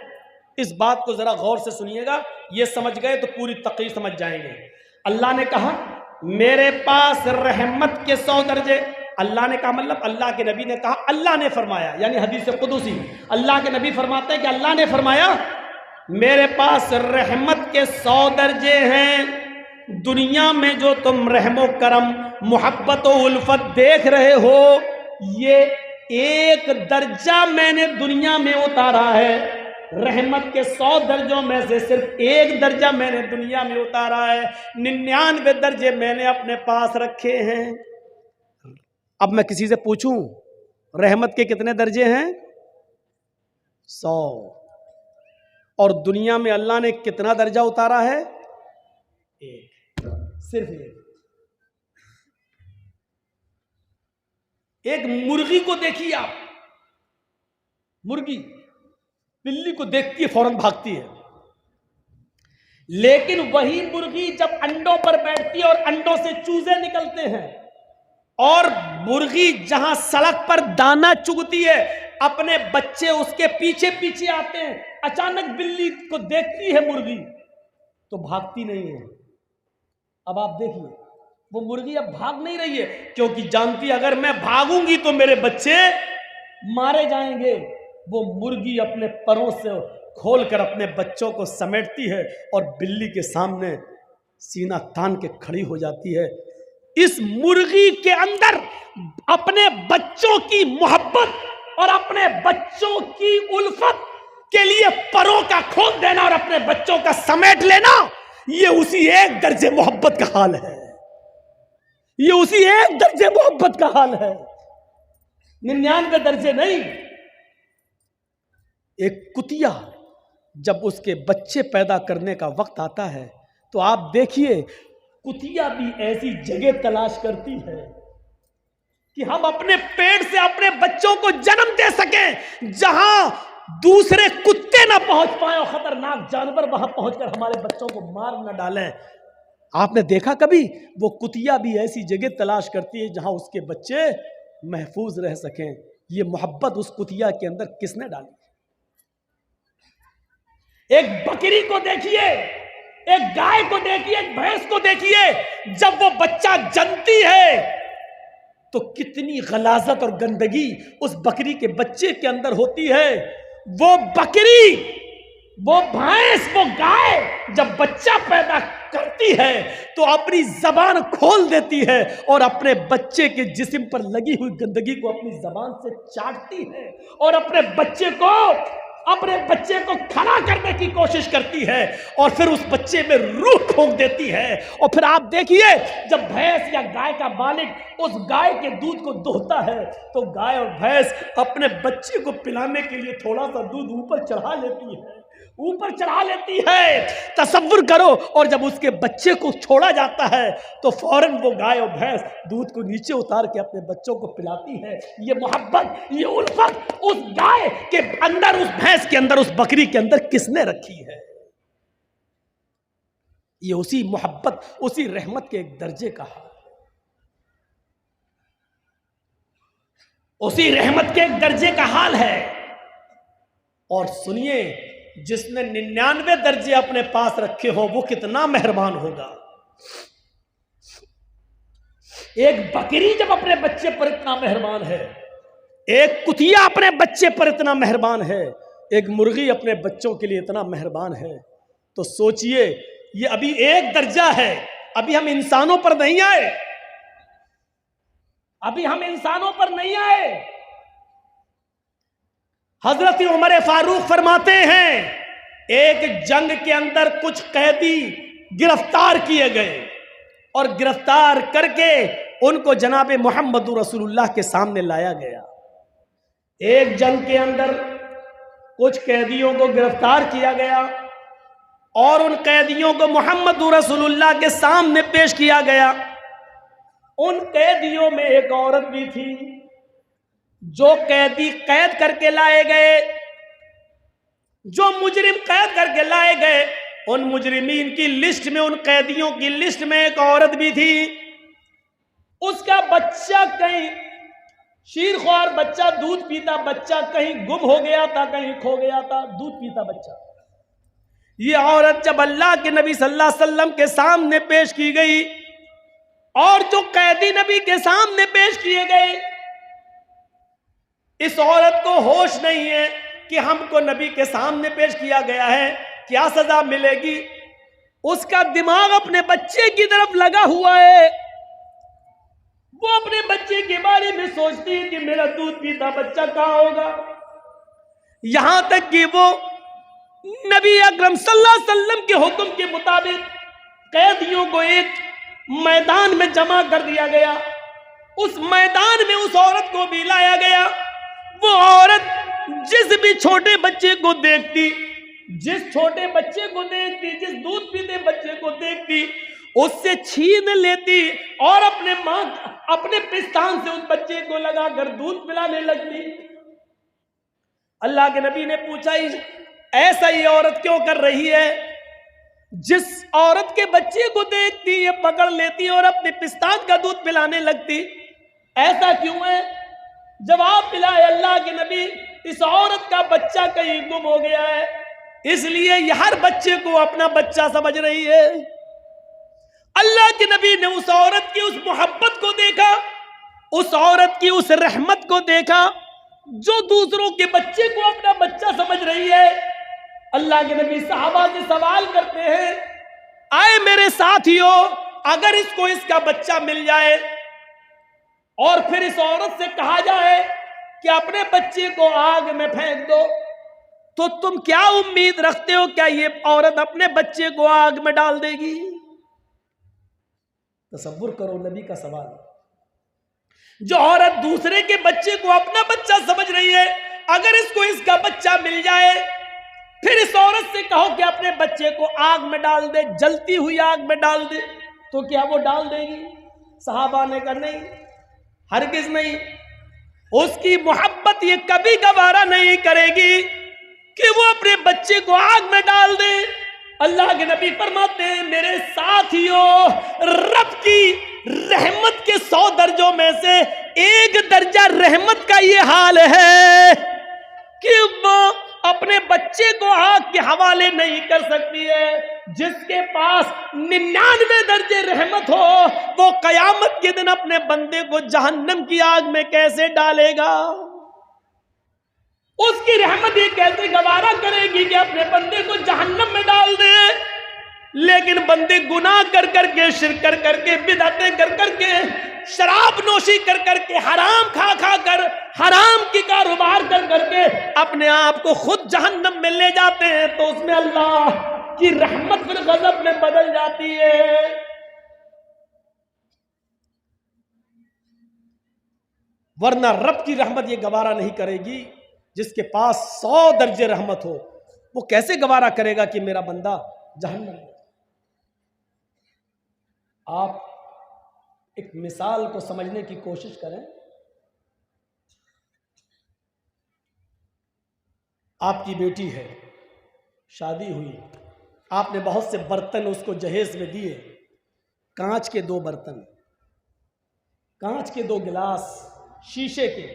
इस बात को जरा गौर से सुनिएगा, ये समझ गए तो पूरी तकरीर समझ जाएंगे। अल्लाह ने कहा मेरे पास रहमत के 100 दर्जे। अल्लाह ने कहा मतलब अल्लाह के नबी ने कहा, अल्लाह ने फरमाया, यानी हदीस कुदूसी। अल्लाह के नबी फरमाते हैं कि अल्लाह ने फरमाया मेरे पास रहमत के 100 दर्जे हैं। दुनिया में जो तुम रहमो करम, मोहब्बत और उल्फत देख रहे हो, ये एक दर्जा मैंने दुनिया में उतारा है। रहमत के 100 दर्जों में से सिर्फ एक दर्जा मैंने दुनिया में उतारा है, 99 दर्जे मैंने अपने पास रखे हैं। अब मैं किसी से पूछूं रहमत के कितने दर्जे हैं? 100। और दुनिया में अल्लाह ने कितना दर्जा उतारा है? एक, सिर्फ एक मुर्गी को देखिए आप, मुर्गी बिल्ली को देखती है फौरन भागती है, लेकिन वही मुर्गी जब अंडों पर बैठती है और अंडों से चूजे निकलते हैं, और मुर्गी जहां सड़क पर दाना चुगती है अपने बच्चे उसके पीछे पीछे आते हैं। अचानक बिल्ली को देखती है मुर्गी तो भागती नहीं है। अब आप देखिए, वो मुर्गी अब भाग नहीं रही है, क्योंकि जानती है अगर मैं भागूंगी तो मेरे बच्चे मारे जाएंगे। वो मुर्गी अपने परों से खोलकर अपने बच्चों को समेटती है और बिल्ली के सामने सीना तान के खड़ी हो जाती है। इस मुर्गी के अंदर अपने बच्चों की मोहब्बत और अपने बच्चों की उल्फत के लिए परों का खोल देना और अपने बच्चों का समेट लेना, ये उसी एक दर्जे मोहब्बत का हाल है। ये उसी एक दर्जे मोहब्बत का हाल है, 99 दर्जे नहीं। एक कुतिया जब उसके बच्चे पैदा करने का वक्त आता है तो आप देखिए, कुतिया भी ऐसी जगह तलाश करती है कि हम अपने पेट से अपने बच्चों को जन्म दे सकें जहां दूसरे कुत्ते ना पहुंच पाए और खतरनाक जानवर वहां पहुंचकर हमारे बच्चों को मार न डालें। आपने देखा कभी? वो कुतिया भी ऐसी जगह तलाश करती है जहां उसके बच्चे महफूज रह सकें। ये मोहब्बत उस कुतिया के अंदर किसने डाली? एक बकरी को देखिए, एक गाय को देखिए, एक भैंस को देखिए, जब वो बच्चा जन्मती है तो कितनी गलाजत और गंदगी उस बकरी के बच्चे के अंदर होती है। वो बकरी, वो भैंस, वो गाय जब बच्चा पैदा करती है तो अपनी जबान खोल देती है और अपने बच्चे के जिस्म पर लगी हुई गंदगी को अपनी जबान से चाटती है और अपने बच्चे को खड़ा करने की कोशिश करती है और फिर उस बच्चे में रूह फूंक देती है। और फिर आप देखिए, जब भैंस या गाय का मालिक उस गाय के दूध को दोहता है तो गाय और भैंस अपने बच्चे को पिलाने के लिए थोड़ा सा दूध ऊपर चढ़ा लेती है। तसव्वुर करो, और जब उसके बच्चे को छोड़ा जाता है तो फौरन वो गाय और भैंस दूध को नीचे उतार के अपने बच्चों को पिलाती है। ये मोहब्बत, ये उल्फत उस गाय के अंदर, उस भैंस के अंदर, उस बकरी के अंदर किसने रखी है? ये उसी मोहब्बत, उसी रहमत के एक दर्जे का हाल, उसी रहमत के एक दर्जे का हाल है। और सुनिए, जिसने 99 दर्जे अपने पास रखे हो वो कितना मेहरबान होगा। एक बकरी जब अपने बच्चे पर इतना मेहरबान है, एक कुतिया अपने बच्चे पर इतना मेहरबान है, एक मुर्गी अपने बच्चों के लिए इतना मेहरबान है, तो सोचिए ये अभी एक दर्जा है। अभी हम इंसानों पर नहीं आए, अभी हम इंसानों पर नहीं आए। हजरत उमर फारूक फरमाते हैं, एक जंग के अंदर कुछ कैदी गिरफ्तार किए गए और गिरफ्तार करके उनको जनाब मोहम्मद रसूलुल्लाह के सामने लाया गया। एक जंग के अंदर कुछ कैदियों को गिरफ्तार किया गया और उन कैदियों को मोहम्मद रसूलुल्लाह के सामने पेश किया गया। उन कैदियों में एक औरत भी थी। जो कैदी कैद करके लाए गए, जो मुजरिम कैद करके लाए गए, उन मुजरिमीन की लिस्ट में, उन कैदियों की लिस्ट में एक औरत भी थी। उसका बच्चा कहीं, शीरख्वार बच्चा, दूध पीता बच्चा कहीं गुम हो गया था, कहीं खो गया था, दूध पीता बच्चा। ये औरत जब अल्लाह के नबी सल्लल्लाहु अलैहि वसल्लम के सामने पेश की गई और जो कैदी नबी के सामने पेश किए गए, इस औरत को होश नहीं है कि हमको नबी के सामने पेश किया गया है, क्या सजा मिलेगी। उसका दिमाग अपने बच्चे की तरफ लगा हुआ है। वो अपने बच्चे के बारे में सोचती है कि मेरा दूध पीता बच्चा कहां होगा। यहां तक कि वो नबी अकरम सल्लल्लाहु अलैहि वसल्लम के हुक्म के मुताबिक कैदियों को एक मैदान में जमा कर दिया गया। उस मैदान में उस औरत को भी लाया गया। वो औरत जिस भी छोटे बच्चे को देखती, जिस छोटे बच्चे को देखती, जिस दूध पीते बच्चे को देखती, उससे छीन लेती और अपने पिस्तान से उस बच्चे को लगाकर दूध पिलाने लगती। अल्लाह के नबी ने पूछा, ऐसा ये औरत क्यों कर रही है? जिस औरत के बच्चे को देखती ये पकड़ लेती और अपने पिस्तान का दूध पिलाने लगती, ऐसा क्यों है? जवाब मिला है अल्लाह के नबी इस औरत का बच्चा कहीं गुम हो गया है, इसलिए ये हर बच्चे को अपना बच्चा समझ रही है। अल्लाह के नबी ने उस औरत की उस मोहब्बत को देखा, उस औरत की उस रहमत को देखा जो दूसरों के बच्चे को अपना बच्चा समझ रही है। अल्लाह के नबी सहाबा से सवाल करते हैं, आए मेरे साथियों, अगर इसको इसका बच्चा मिल जाए और फिर इस औरत से कहा जाए कि अपने बच्चे को आग में फेंक दो, तो तुम क्या उम्मीद रखते हो, क्या ये औरत अपने बच्चे को आग में डाल देगी? तसव्वुर करो नबी का सवाल। जो औरत दूसरे के बच्चे को अपना बच्चा समझ रही है, अगर इसको इसका बच्चा मिल जाए, फिर इस औरत से कहो कि अपने बच्चे को आग में डाल दे, जलती हुई आग में डाल दे, तो क्या वो डाल देगी? सहाबा ने कहा नहीं, हरगिज नहीं। उसकी मोहब्बत ये कभी गवारा नहीं करेगी कि वो अपने बच्चे को आग में डाल दे। अल्लाह के नबी फरमाते हैं, मेरे साथियों, रब की रहमत के 100 दर्जों में से एक दर्जा रहमत का ये हाल है कि वो अपने बच्चे को आग के हवाले नहीं कर सकती है। जिसके पास 99 दर्जे रहमत हो, वो कयामत के दिन अपने बंदे को जहन्नम की आग में कैसे डालेगा? उसकी रहमत ये कैसे गवारा करेगी कि अपने बंदे को जहन्नम में डाल दे? लेकिन बंदे गुनाह कर करके, शिर्क कर करके, बिदअतें कर करके, शराब नोशी कर करके, हराम खा खा कर, हराम की कारोबार कर करके अपने आप को खुद जहन्नम में ले जाते हैं, तो उसमें अल्लाह की रहमत फिर गजब में बदल जाती है। वरना रब की रहमत ये गवारा नहीं करेगी। जिसके पास 100 दर्जे रहमत हो, वो कैसे गवारा करेगा कि मेरा बंदा जहन्नम में? आप एक मिसाल को समझने की कोशिश करें। आपकी बेटी है, शादी हुई, आपने बहुत से बर्तन उसको जहेज में दिए, कांच के 2 बर्तन, कांच के 2 गिलास, शीशे के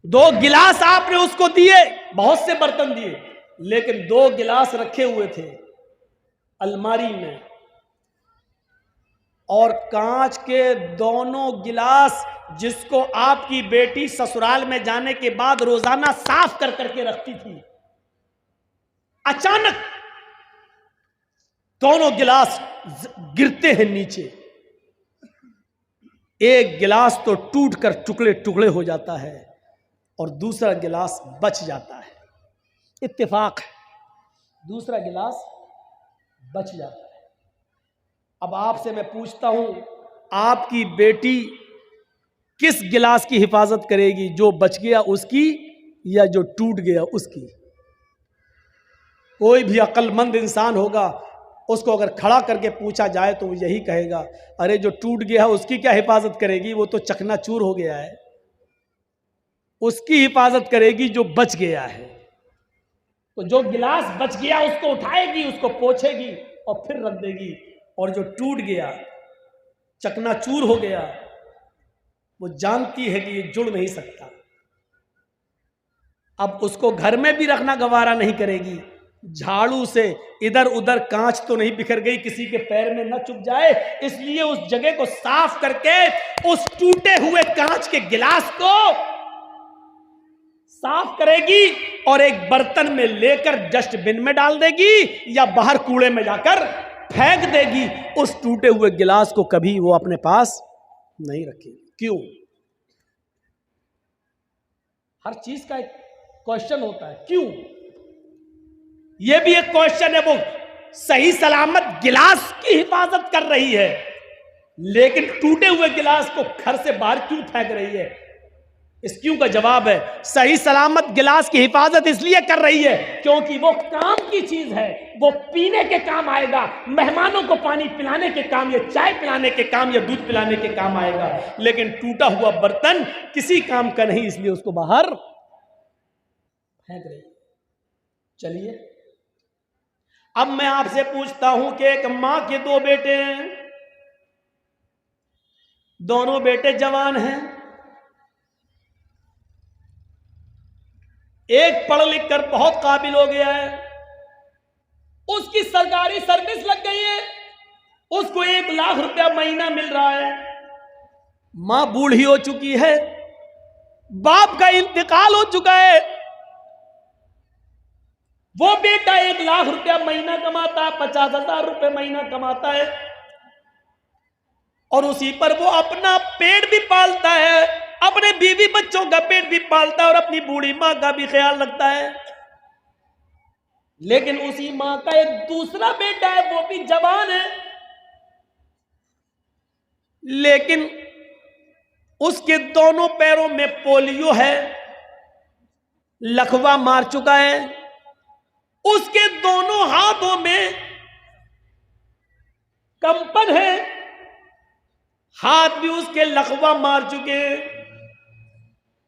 2 गिलास आपने उसको दिए, बहुत से बर्तन दिए, लेकिन 2 गिलास रखे हुए थे अलमारी में, और कांच के दोनों गिलास जिसको आपकी बेटी ससुराल में जाने के बाद रोजाना साफ कर करके रखती थी, अचानक दोनों गिलास गिरते हैं नीचे। एक गिलास तो टूटकर टुकड़े टुकड़े हो जाता है और दूसरा गिलास बच जाता है। इत्तेफाक है, दूसरा गिलास बच जाता है। अब आपसे मैं पूछता हूं, आपकी बेटी किस गिलास की हिफाजत करेगी, जो बच गया उसकी या जो टूट गया उसकी? कोई भी अक्लमंद इंसान होगा, उसको अगर खड़ा करके पूछा जाए तो वो यही कहेगा, अरे जो टूट गया उसकी क्या हिफाजत करेगी, वो तो चकनाचूर हो गया है। उसकी हिफाजत करेगी जो बच गया है। तो जो गिलास बच गया उसको उठाएगी, उसको पोंछेगी और फिर रख देगी, और जो टूट गया, चकनाचूर हो गया, वो जानती है कि ये जुड़ नहीं सकता। अब उसको घर में भी रखना गवारा नहीं करेगी। झाड़ू से इधर उधर कांच तो नहीं बिखर गई, किसी के पैर में न चुभ जाए, इसलिए उस जगह को साफ करके उस टूटे हुए कांच के गिलास को साफ करेगी और एक बर्तन में लेकर डस्टबिन में डाल देगी या बाहर कूड़े में जाकर फेंक देगी। उस टूटे हुए गिलास को कभी वो अपने पास नहीं रखेगी। क्यों? हर चीज का एक क्वेश्चन होता है, क्यों? यह भी एक क्वेश्चन है। वो सही सलामत गिलास की हिफाजत कर रही है, लेकिन टूटे हुए गिलास को घर से बाहर क्यों फेंक रही है? इस क्यों का जवाब है, सही सलामत गिलास की हिफाजत इसलिए कर रही है क्योंकि वो काम की चीज है, वो पीने के काम आएगा, मेहमानों को पानी पिलाने के काम या चाय पिलाने के काम या दूध पिलाने के काम आएगा। लेकिन टूटा हुआ बर्तन किसी काम का नहीं, इसलिए उसको बाहर फेंक रही। चलिए, अब मैं आपसे पूछता हूं कि एक मां के 2 बेटे हैं, दोनों बेटे जवान हैं, एक पढ़ लिख कर बहुत काबिल हो गया है, उसकी सरकारी सर्विस लग गई है, उसको 1 लाख रुपया महीना मिल रहा है। मां बूढ़ी हो चुकी है, बाप का इंतकाल हो चुका है, वो बेटा 1 लाख रुपया महीना कमाता है, 50,000 रुपये महीना कमाता है, और उसी पर वो अपना पेट भी पालता है, अपने बीवी बच्चों का पेट भी पालता है, और अपनी बूढ़ी मां का भी ख्याल रखता है। लेकिन उसी मां का एक दूसरा बेटा है, वो भी जवान है, लेकिन उसके दोनों पैरों में पोलियो है, लकवा मार चुका है, उसके दोनों हाथों में कंपन है, हाथ भी उसके लकवा मार चुके हैं,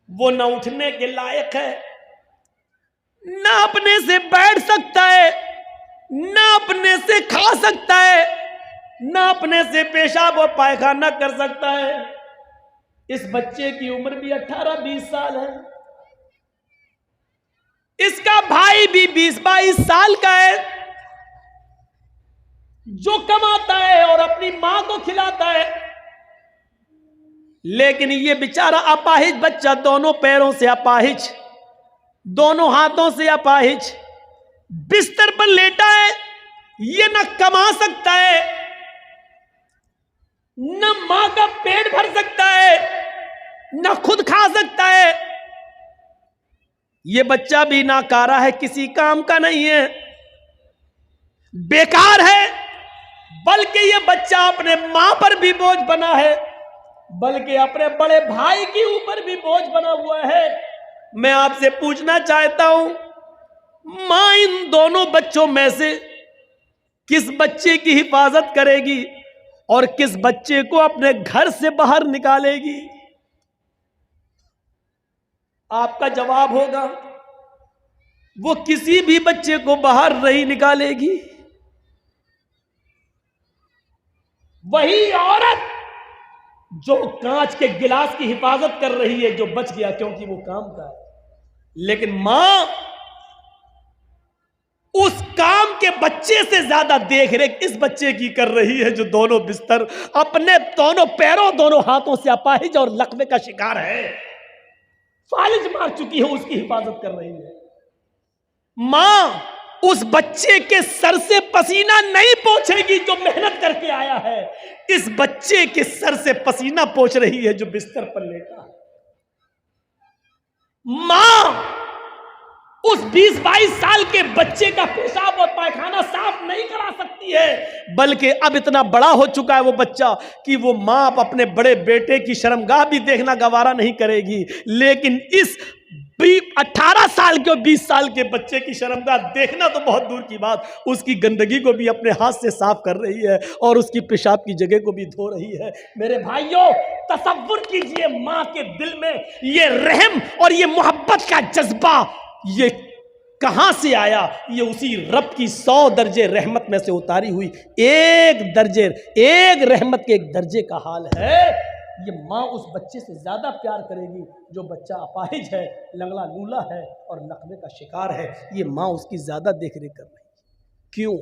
वो न उठने के लायक है, न अपने से बैठ सकता है, न अपने से खा सकता है, न अपने से पेशाब और पायखाना कर सकता है। इस बच्चे की उम्र भी 18-20 साल है, इसका भाई भी 20-22 साल का है, जो कमाता है और अपनी मां को खिलाता है। लेकिन ये बेचारा अपाहिज बच्चा, दोनों पैरों से अपाहिज, दोनों हाथों से अपाहिज, बिस्तर पर लेटा है, ये न कमा सकता है, न मां का पेट भर सकता है, न खुद खा सकता है। ये बच्चा भी नाकारा है, किसी काम का नहीं है, बेकार है, बल्कि ये बच्चा अपने मां पर भी बोझ बना है, बल्कि अपने बड़े भाई के ऊपर भी बोझ बना हुआ है। मैं आपसे पूछना चाहता हूं, मां इन दोनों बच्चों में से किस बच्चे की हिफाजत करेगी और किस बच्चे को अपने घर से बाहर निकालेगी? आपका जवाब होगा, वो किसी भी बच्चे को बाहर नहीं निकालेगी। वही औरत जो कांच के गिलास की हिफाजत कर रही है, जो बच गया क्योंकि वो काम का है, लेकिन मां उस काम के बच्चे से ज्यादा देखरेख इस बच्चे की कर रही है, जो दोनों बिस्तर, अपने दोनों पैरों, दोनों हाथों से अपाहिज और लकवे का शिकार है, फालिज मार चुकी है, उसकी हिफाजत कर रही है। मां उस बच्चे के सर से पसीना नहीं पोंछेगी जो मेहनत करके आया है, इस बच्चे के सर से पसीना पोंछ रही है जो बिस्तर पर लेटा है। मां उस 20-22 साल के बच्चे का पेशाब और पायखाना साफ नहीं करा सकती है, बल्कि अब इतना बड़ा हो चुका है वो बच्चा कि वो मां अपने बड़े बेटे की शर्मगाह भी देखना गवारा नहीं करेगी। लेकिन इस 18 साल के और 20 साल के बच्चे की शर्मगाह देखना तो बहुत दूर की बात, उसकी गंदगी को भी अपने हाथ से साफ कर रही है और उसकी पेशाब की जगह को भी धो रही है। मेरे भाइयों, तसव्वुर कीजिए, मां के दिल में ये रहम और ये मोहब्बत का जज्बा ये कहां से आया? ये उसी रब की 100 दर्जे रहमत में से उतारी हुई एक रहमत के एक दर्जे का हाल है। ये मां उस बच्चे से ज्यादा प्यार करेगी जो बच्चा अपाहिज है, लंगड़ा लूला है और नकबे का शिकार है। ये मां उसकी ज्यादा देखरेख कर रही है। क्यों?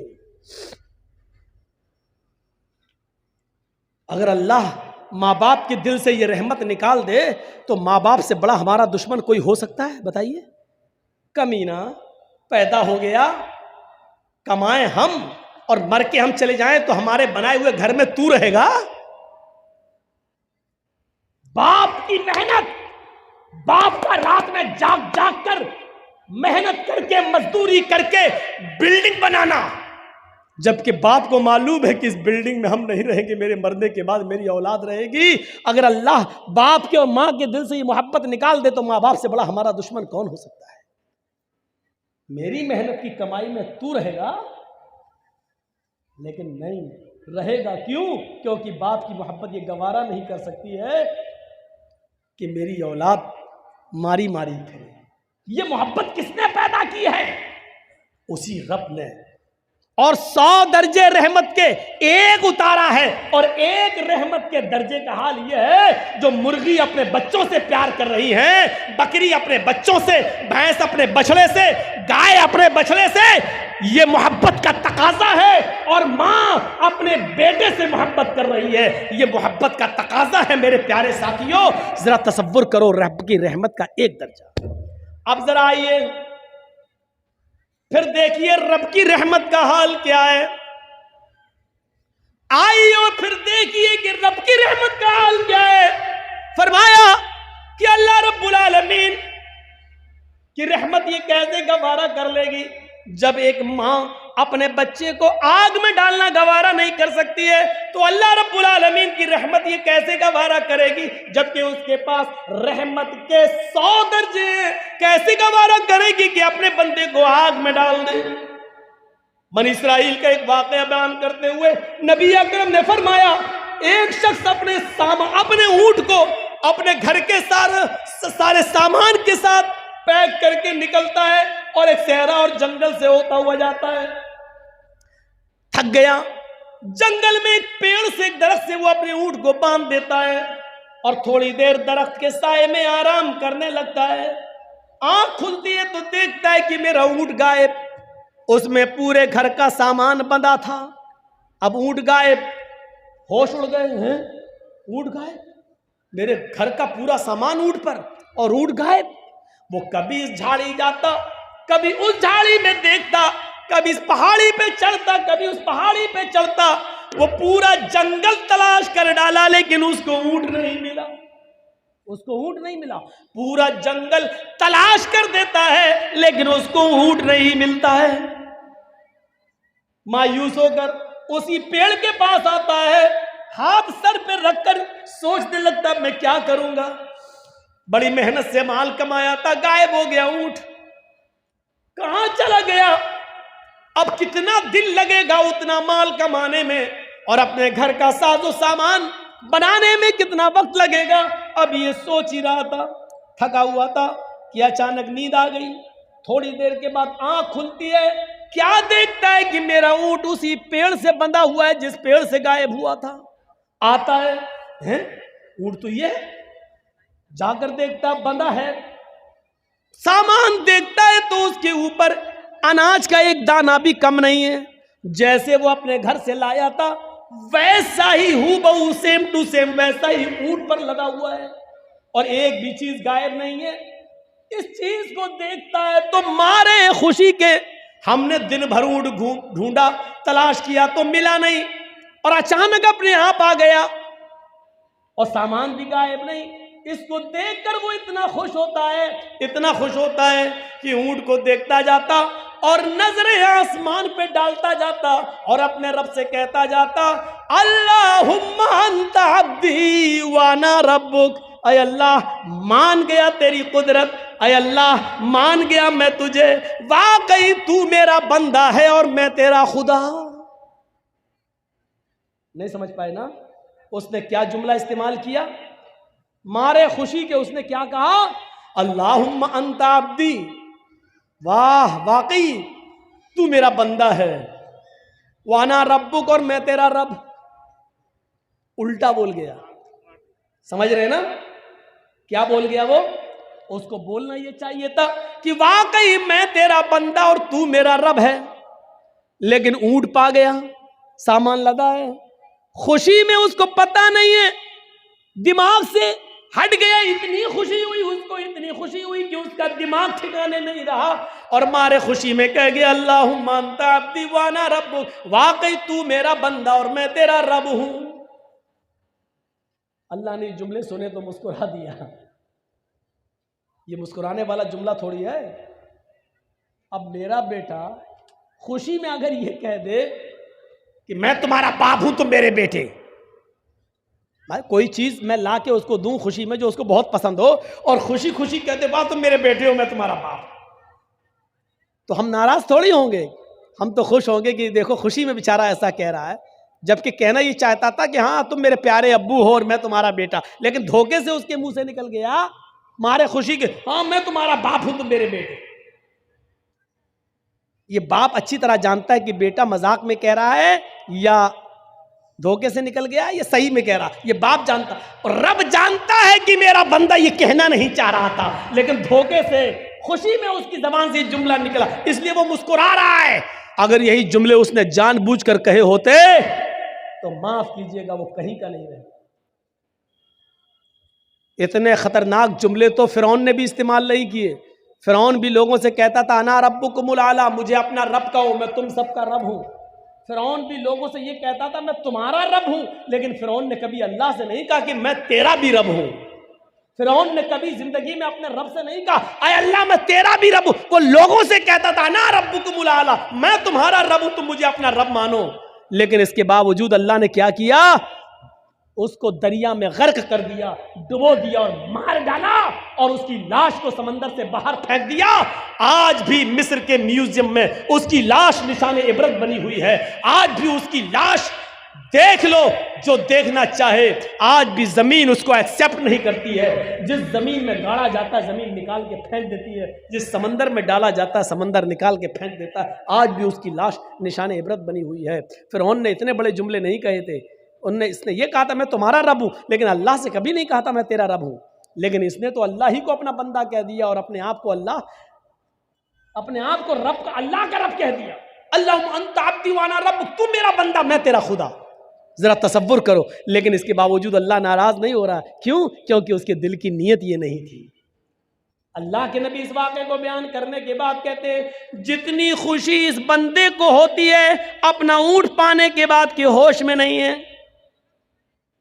अगर अल्लाह माँ बाप के दिल से ये रहमत निकाल दे तो माँ बाप से बड़ा हमारा दुश्मन कोई हो सकता है? बताइए। कमीना पैदा हो गया, कमाए हम और मर के हम चले जाएं तो हमारे बनाए हुए घर में तू रहेगा? बाप की मेहनत, बाप का रात में जाग जाग कर मेहनत करके मजदूरी करके बिल्डिंग बनाना, जबकि बाप को मालूम है कि इस बिल्डिंग में हम नहीं रहेंगे, मेरे मरने के बाद मेरी औलाद रहेगी। अगर अल्लाह बाप के और मां के दिल से ये मोहब्बत निकाल दे तो मां बाप से बड़ा हमारा दुश्मन कौन हो सकता है? मेरी मेहनत की कमाई में तू रहेगा, लेकिन नहीं रहेगा। क्यों? क्योंकि बाप की मोहब्बत ये गवारा नहीं कर सकती है कि मेरी औलाद मारी मारी फिरे। ये मोहब्बत किसने पैदा की है? उसी रब ने। और 100 दर्जे रहमत के एक उतारा है। और एक रहमत के दर्जे का हाल यह है, जो मुर्गी अपने बच्चों से प्यार कर रही है, बकरी अपने बच्चों से, भैंस अपने बछड़े से, गाय अपने बछड़े से, ये मोहब्बत का तकाजा है। और माँ अपने बेटे से मोहब्बत कर रही है, ये मोहब्बत का तकाजा है। मेरे प्यारे साथियों, जरा तसव्वुर करो रब की रहमत का एक दर्जा। अब जरा आइए फिर देखिए रब की रहमत का हाल क्या है। आइए और फिर देखिए कि रब की रहमत का हाल क्या है। फरमाया कि अल्लाह रब्बुल आलमीन की रहमत ये कैसे गवारा कर लेगी, जब एक मां अपने बच्चे को आग में डालना गवारा नहीं कर सकती है, तो अल्लाह रब्बुल आलमीन की रहमत ये कैसे गवारा करेगी, जबकि उसके पास रहमत के 100 दर्जे हैं। कैसे गवारा करेगी कि अपने बंदे को आग में डाल दे। बनी इस्राइल का एक वाकया बयान करते हुए नबी अकरम ने फरमाया, एक शख्स अपने ऊंट को अपने घर के सारे सामान के साथ पैक करके निकलता है और एक सहरा और जंगल से होता हुआ जाता है। थक गया, जंगल में एक पेड़ से, एक दरख्त से वो अपने ऊंट को बांध देता है और थोड़ी देर दरख्त के साए में आराम करने लगता है। आंख खुलती है तो देखता है कि मेरा ऊंट गायब। उसमें पूरे घर का सामान बंधा था। अब ऊंट गायब, होश उड़ गए हैं, ऊंट गायब, मेरे घर का पूरा सामान ऊंट पर और ऊंट गायब। वो कभी इस झाड़ी जाता, कभी उस झाड़ी में देखता, कभी इस पहाड़ी पे चढ़ता, कभी उस पहाड़ी पे चढ़ता। वो पूरा जंगल तलाश कर डाला, लेकिन उसको ऊंट नहीं मिला। उसको ऊंट नहीं मिला। पूरा जंगल तलाश कर देता है, लेकिन उसको ऊंट नहीं मिलता है। मायूस होकर उसी पेड़ के पास आता है, हाथ सर पे रखकर सोचने लगता, मैं क्या करूंगा। बड़ी मेहनत से माल कमाया था, गायब हो गया ऊंट, कहां चला गया। अब कितना दिन लगेगा उतना माल कमाने में, और अपने घर का साजो सामान बनाने में कितना वक्त लगेगा। अब ये सोच ही रहा था, थका हुआ था कि अचानक नींद आ गई। थोड़ी देर के बाद आंख खुलती है, क्या देखता है कि मेरा ऊंट उसी पेड़ से बंधा हुआ है जिस पेड़ से गायब हुआ था। आता है, ऊंट तो ये है। जाकर देखता, बंधा है। सामान देखता है तो उसके ऊपर अनाज का एक दाना भी कम नहीं है। जैसे वो अपने घर से लाया था वैसा ही हूबहू, सेम टू सेम वैसा ही ऊंट पर लगा हुआ है, और एक भी चीज गायब नहीं है। इस चीज को देखता है तो मारे खुशी के, हमने दिन भर ऊंट ढूंढा, तलाश किया तो मिला नहीं, और अचानक अपने आप आ गया और सामान भी गायब नहीं। इसको देखकर वो इतना खुश होता है, इतना खुश होता है कि ऊंट को देखता जाता और नजरें आसमान पे डालता जाता और अपने रब से कहता जाता, अल्लाहुम्मा अंता अब्दी व अना रब्बुक। अय अल्लाह, मान गया तेरी कुदरत, अय अल्लाह मान गया मैं तुझे, वाकई तू मेरा बंदा है और मैं तेरा खुदा। नहीं समझ पाए ना उसने क्या जुमला इस्तेमाल किया। मारे खुशी के उसने क्या कहा, अल्लाहुम्मा अंता अब्दी, वाह वाकई तू मेरा बंदा है, वाना रब्बुक, और मैं तेरा रब। उल्टा बोल गया, समझ रहे ना क्या बोल गया वो। उसको बोलना ये चाहिए था कि वाकई मैं तेरा बंदा और तू मेरा रब है, लेकिन ऊंट पा गया, सामान लगा है। खुशी में उसको पता नहीं है, दिमाग से हट गया। इतनी खुशी हुई उसको, इतनी खुशी हुई कि उसका दिमाग ठिकाने नहीं रहा, और मारे खुशी में कह गया, अल्लाहुम्मा अंता अब्दी व अना रब्बुक, वाकई तू मेरा बंदा और मैं तेरा रब हूं। अल्लाह ने जुमले सुने तो मुस्कुरा दिया। ये मुस्कुराने वाला जुमला थोड़ी है। अब मेरा बेटा खुशी में अगर ये कह दे कि मैं तुम्हारा बाप हूं तुम मेरे बेटे, भाई कोई चीज मैं ला के उसको दूं खुशी में जो उसको बहुत पसंद हो, और खुशी खुशी कहते वाह तुम मेरे बेटे हो मैं तुम्हारा बाप, तो हम नाराज थोड़ी होंगे। हम तो खुश होंगे कि देखो खुशी में बेचारा ऐसा कह रहा है, जबकि कहना ये चाहता था कि हाँ तुम मेरे प्यारे अब्बू हो और मैं तुम्हारा बेटा, लेकिन धोखे से उसके मुंह से निकल गया मारे खुशी के, हाँ मैं तुम्हारा बाप हूं तुम मेरे बेटे। ये बाप अच्छी तरह जानता है कि बेटा मजाक में कह रहा है या धोखे से निकल गया ये सही में कह रहा, ये बाप जानता। और रब जानता है कि मेरा बंदा ये कहना नहीं चाह रहा था, लेकिन धोखे से खुशी में उसकी जबान से जुमला निकला, इसलिए वो मुस्कुरा रहा है। अगर यही जुमले उसने जानबूझकर कहे होते तो माफ कीजिएगा वो कहीं का नहीं रहे। इतने खतरनाक जुमले तो फिरौन ने भी इस्तेमाल नहीं किए। फिरौन भी लोगों से कहता था अना रब्बुकुमुल आला, मुझे अपना रब कहो, मैं तुम सबका रब हूं। फिरौन भी लोगों से ये कहता था मैं तुम्हारा रब हूं, लेकिन फिरौन ने कभी अल्लाह से नहीं कहा कि मैं तेरा भी रब हूं। फिरौन ने कभी जिंदगी में अपने रब से नहीं कहा आय अल्लाह मैं तेरा भी रब हूं। वो लोगों से कहता था अना रब्बुकुमुल आला, मैं तुम्हारा रब हूं, तुम मुझे अपना रब मानो। लेकिन इसके बावजूद अल्लाह ने क्या किया, उसको दरिया में गर्क कर दिया, डुबो दिया और मार डाला और उसकी लाश को समंदर से बाहर फेंक दिया। आज भी मिस्र के म्यूजियम में उसकी लाश निशाने इबरत बनी हुई है। आज भी उसकी लाश देख लो जो देखना चाहे, आज भी जमीन उसको एक्सेप्ट नहीं करती है। जिस जमीन में गाड़ा जाता है जमीन निकाल के फेंक देती है, जिस समंदर में डाला जाता है समंदर निकाल के फेंक देता है। आज भी उसकी लाश निशाने इबरत बनी हुई है। फिरौन ने इतने बड़े जुमले नहीं कहे थे, इसने ये कहा था मैं तुम्हारा रब हूं, लेकिन अल्लाह से कभी नहीं कहा था मैं तेरा रब हूं। लेकिन इसने तो अल्लाह ही को अपना बंदा कह दिया और अपने आप को अल्लाह, अपने आप को रब का, अल्लाह का रब कह दिया। अल्लाह अंता अब्दी वाना रब, तू मेरा बंदा मैं तेरा खुदा। जरा तसव्वुर करो। लेकिन इसके बावजूद अल्लाह नाराज नहीं हो रहा। क्यों? क्योंकि उसके दिल की नीयत ये नहीं थी। अल्लाह के नबी इस वाक़े को बयान करने के बाद कहते हैं जितनी खुशी इस बंदे को होती है अपना ऊंट पाने के बाद कि होश में नहीं है,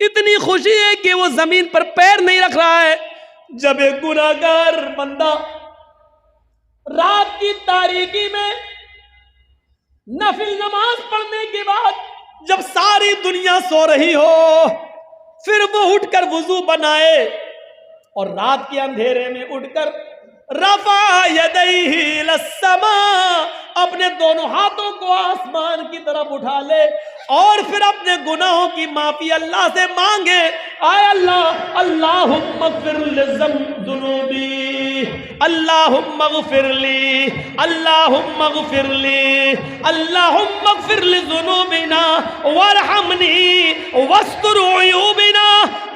इतनी खुशी है कि वो जमीन पर पैर नहीं रख रहा है। जब एक गुनाहगार बंदा रात की तारीकी में नफिल नमाज पढ़ने के बाद जब सारी दुनिया सो रही हो, फिर वो उठकर वुजू बनाए और रात के अंधेरे में उठकर रफा यदैहि लस्समा, अपने दोनों हाथों को आसमान की तरफ उठा ले और फिर अपने गुनाहों की माफी अल्लाह से मांगे। आय अल्लाह अल्लाहुम्मा ग़फ़िर लिज़ुनूबी, अल्लाहुम्मा ग़फ़िर ली, अल्लाहुम्मा ग़फ़िर ली, अल्लाहुम्मा ग़फ़िर लिज़ुनूबिना वरहमनी वस्तुर उयूबिना।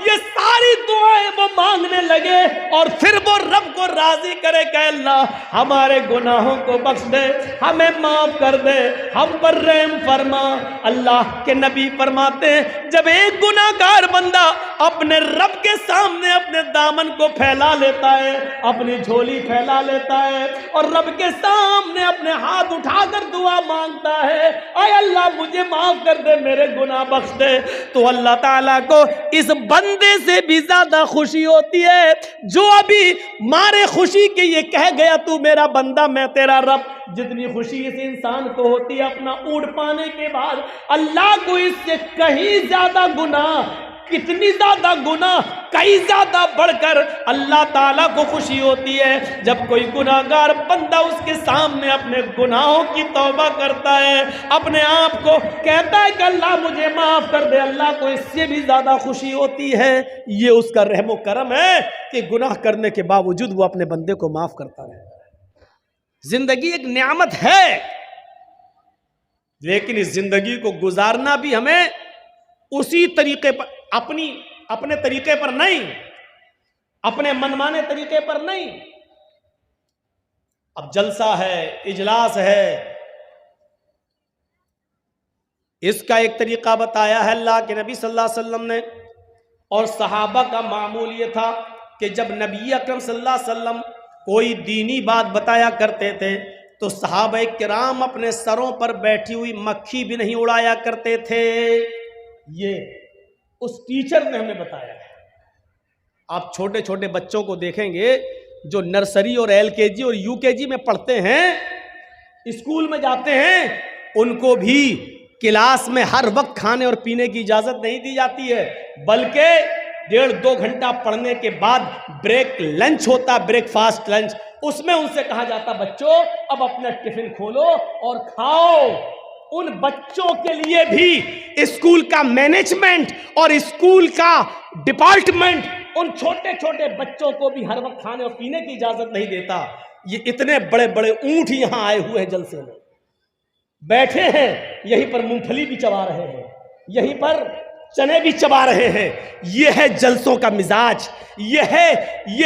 ये सारी दुआएं वो मांगने लगे और फिर वो रब को राजी करे कि अल्लाह हमारे गुनाहों को बख्श दे, हमें माफ कर दे, हम पर रहम फरमा। अल्लाह के नबी फरमाते हैं जब एक गुनाहगार बंदा अपने रब के सामने अपने दामन को फैला लेता है, अपनी झोली फैला लेता है और रब के सामने अपने हाथ उठाकर दुआ मांगता है आय अल्लाह मुझे माफ कर दे, मेरे गुनाह बख्श दे, तो अल्लाह ताला को इस बंदे से भी ज्यादा खुशी होती है जो अभी मारे खुशी के ये कह गया तू मेरा बंदा मैं तेरा रब। जितनी खुशी इस इंसान को होती है अपना ऊँट पाने के बाद, अल्लाह को इससे कहीं ज्यादा गुनाह, कितनी ज्यादा गुनाह, कई ज्यादा बढ़कर अल्लाह ताला को खुशी होती है जब कोई गुनाहगार बंदा उसके सामने अपने गुनाहों की तौबा करता है, अपने आप को कहता है कि अल्लाह मुझे माफ कर दे। अल्लाह को इससे भी ज्यादा खुशी होती है। ये उसका रहमो करम है कि गुनाह करने के बावजूद वो अपने बंदे को माफ करता रहे। जिंदगी एक नियामत है, लेकिन इस जिंदगी को गुजारना भी हमें उसी तरीके पर, अपने तरीके पर नहीं, अपने मनमाने तरीके पर नहीं। अब जलसा है, इजलास है, इसका एक तरीका बताया है अल्लाह के नबी सल्लल्लाहु अलैहि वसल्लम ने। और सहाबा का मामूल ये था कि जब नबी अकरम सल्लल्लाहु अलैहि वसल्लम कोई दीनी बात बताया करते थे तो सहाबा किराम अपने सरों पर बैठी हुई मक्खी भी नहीं उड़ाया करते थे। ये उस टीचर ने हमें बताया है। आप छोटे छोटे बच्चों को देखेंगे जो नर्सरी और एलकेजी और यूकेजी में पढ़ते हैं, स्कूल में जाते हैं, उनको भी क्लास में हर वक्त खाने और पीने की इजाजत नहीं दी जाती है, बल्कि 1.5-2 घंटा पढ़ने के बाद ब्रेक लंच होता, ब्रेकफास्ट लंच, उसमें उनसे कहा जाता बच्चों अब अपना टिफिन खोलो और खाओ। उन बच्चों के लिए भी स्कूल का मैनेजमेंट और स्कूल का डिपार्टमेंट उन छोटे छोटे बच्चों को भी हर वक्त खाने और पीने की इजाजत नहीं देता। ये इतने बड़े बड़े ऊंट यहां आए हुए हैं जलसे में, बैठे हैं, यहीं पर मूंगफली भी चबा रहे हैं, यहीं पर चने भी चबा रहे हैं। यह है जलसों का मिजाज, यह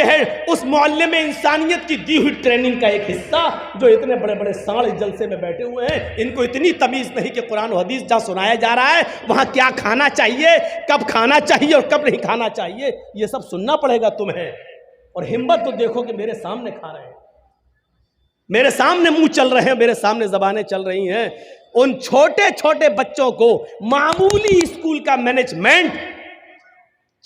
है उस मोहल्ले में इंसानियत की दी हुई ट्रेनिंग का एक हिस्सा। जो इतने बड़े बड़े साढ़े जलसे में बैठे हुए हैं, इनको इतनी तमीज़ नहीं कि कुरान और हदीस जहाँ सुनाया जा रहा है वहाँ क्या खाना चाहिए, कब खाना चाहिए और कब नहीं खाना चाहिए, ये सब सुनना पड़ेगा तुम्हें। और हिम्मत तो देखो कि मेरे सामने खा रहे हैं, मेरे सामने मुंह चल रहे हैं, मेरे सामने जबानें चल रही हैं। उन छोटे छोटे बच्चों को मामूली स्कूल का मैनेजमेंट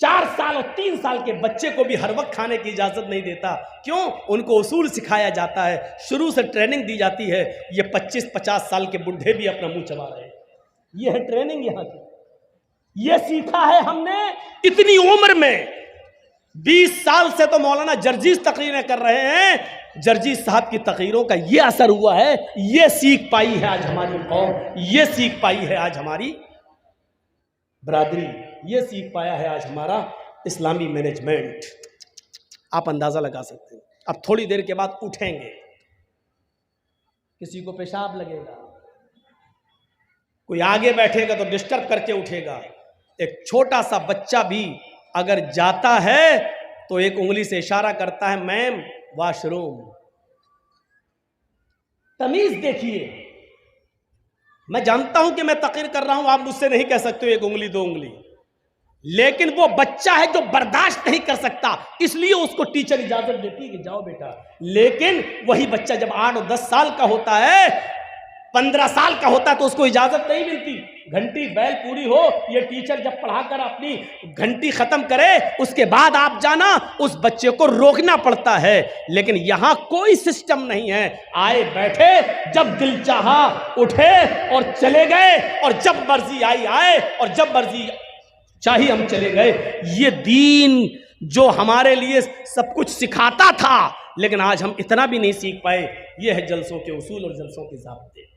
4 साल और 3 साल के बच्चे को भी हर वक्त खाने की इजाजत नहीं देता। क्यों? उनको उसूल सिखाया जाता है, शुरू से ट्रेनिंग दी जाती है। ये 25-50 साल के बुढ़े भी अपना मुंह चबा रहे हैं। ये है ट्रेनिंग यहाँ की, ये सीखा है हमने इतनी उम्र में। 20 साल से तो मौलाना जर्जीस तकरीरें कर रहे हैं। जर्जीस साहब की तकरीरों का ये असर हुआ है, ये सीख पाई है आज हमारी कौम, ये सीख पाई है आज हमारी बरादरी, ये सीख पाया है आज हमारा इस्लामी मैनेजमेंट। आप अंदाजा लगा सकते हैं। अब थोड़ी देर के बाद उठेंगे, किसी को पेशाब लगेगा, कोई आगे बैठेगा तो डिस्टर्ब करके उठेगा। एक छोटा सा बच्चा भी अगर जाता है तो एक उंगली से इशारा करता है, मैम वॉशरूम। तमीज देखिए। मैं जानता हूं कि मैं तकरीर कर रहा हूं, आप मुझसे नहीं कह सकते हो 1 उंगली 2 उंगली, लेकिन वो बच्चा है जो बर्दाश्त नहीं कर सकता, इसलिए उसको टीचर इजाजत देती है कि जाओ बेटा। लेकिन वही बच्चा जब 8 और 10 साल का होता है, 15 साल का होता है, तो उसको इजाजत नहीं मिलती। घंटी बैल पूरी हो, ये टीचर जब पढ़ाकर अपनी घंटी खत्म करे उसके बाद आप जाना, उस बच्चे को रोकना पड़ता है। लेकिन यहां कोई सिस्टम नहीं है। आए बैठे, जब दिल चाहा उठे और चले गए, और जब मर्जी आई आए और जब मर्जी चाहिए हम चले गए। ये दीन जो हमारे लिए सब कुछ सिखाता था, लेकिन आज हम इतना भी नहीं सीख पाए। ये है जलसों के उसूल और जलसों के ज़ाब्ते।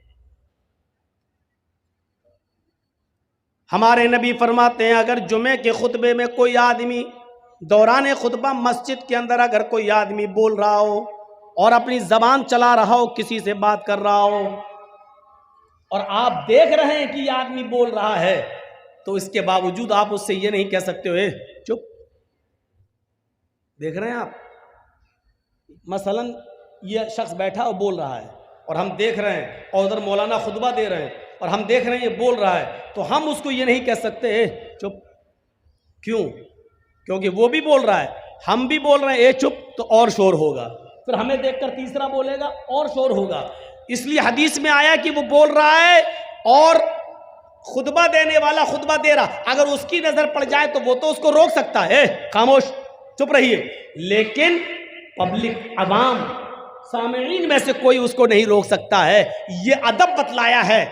हमारे नबी फरमाते हैं, अगर जुमे के खुतबे में कोई आदमी दौरान खुतबा मस्जिद के अंदर अगर कोई आदमी बोल रहा हो और अपनी जबान चला रहा हो, किसी से बात कर रहा हो, और आप देख रहे हैं कि ये आदमी बोल रहा है, तो इसके बावजूद आप उससे ये नहीं कह सकते हो चुप। देख रहे हैं आप, मसलन ये शख्स बैठा और बोल रहा है और हम देख रहे हैं, और उधर मौलाना खुतबा दे रहे हैं और हम देख रहे हैं ये बोल रहा है, तो हम उसको ये नहीं कह सकते चुप। क्यों? क्योंकि वो भी बोल रहा है, हम भी बोल रहे हैं चुप, तो और शोर होगा, फिर हमें देखकर तीसरा बोलेगा और शोर होगा। इसलिए हदीस में आया कि वो बोल रहा है और खुतबा देने वाला खुतबा दे रहा, अगर उसकी नजर पड़ जाए तो वो तो उसको रोक सकता है, खामोश चुप रहिए। लेकिन पब्लिक अवाम सामईन में से कोई उसको नहीं रोक सकता है। ये अदब बतलाया है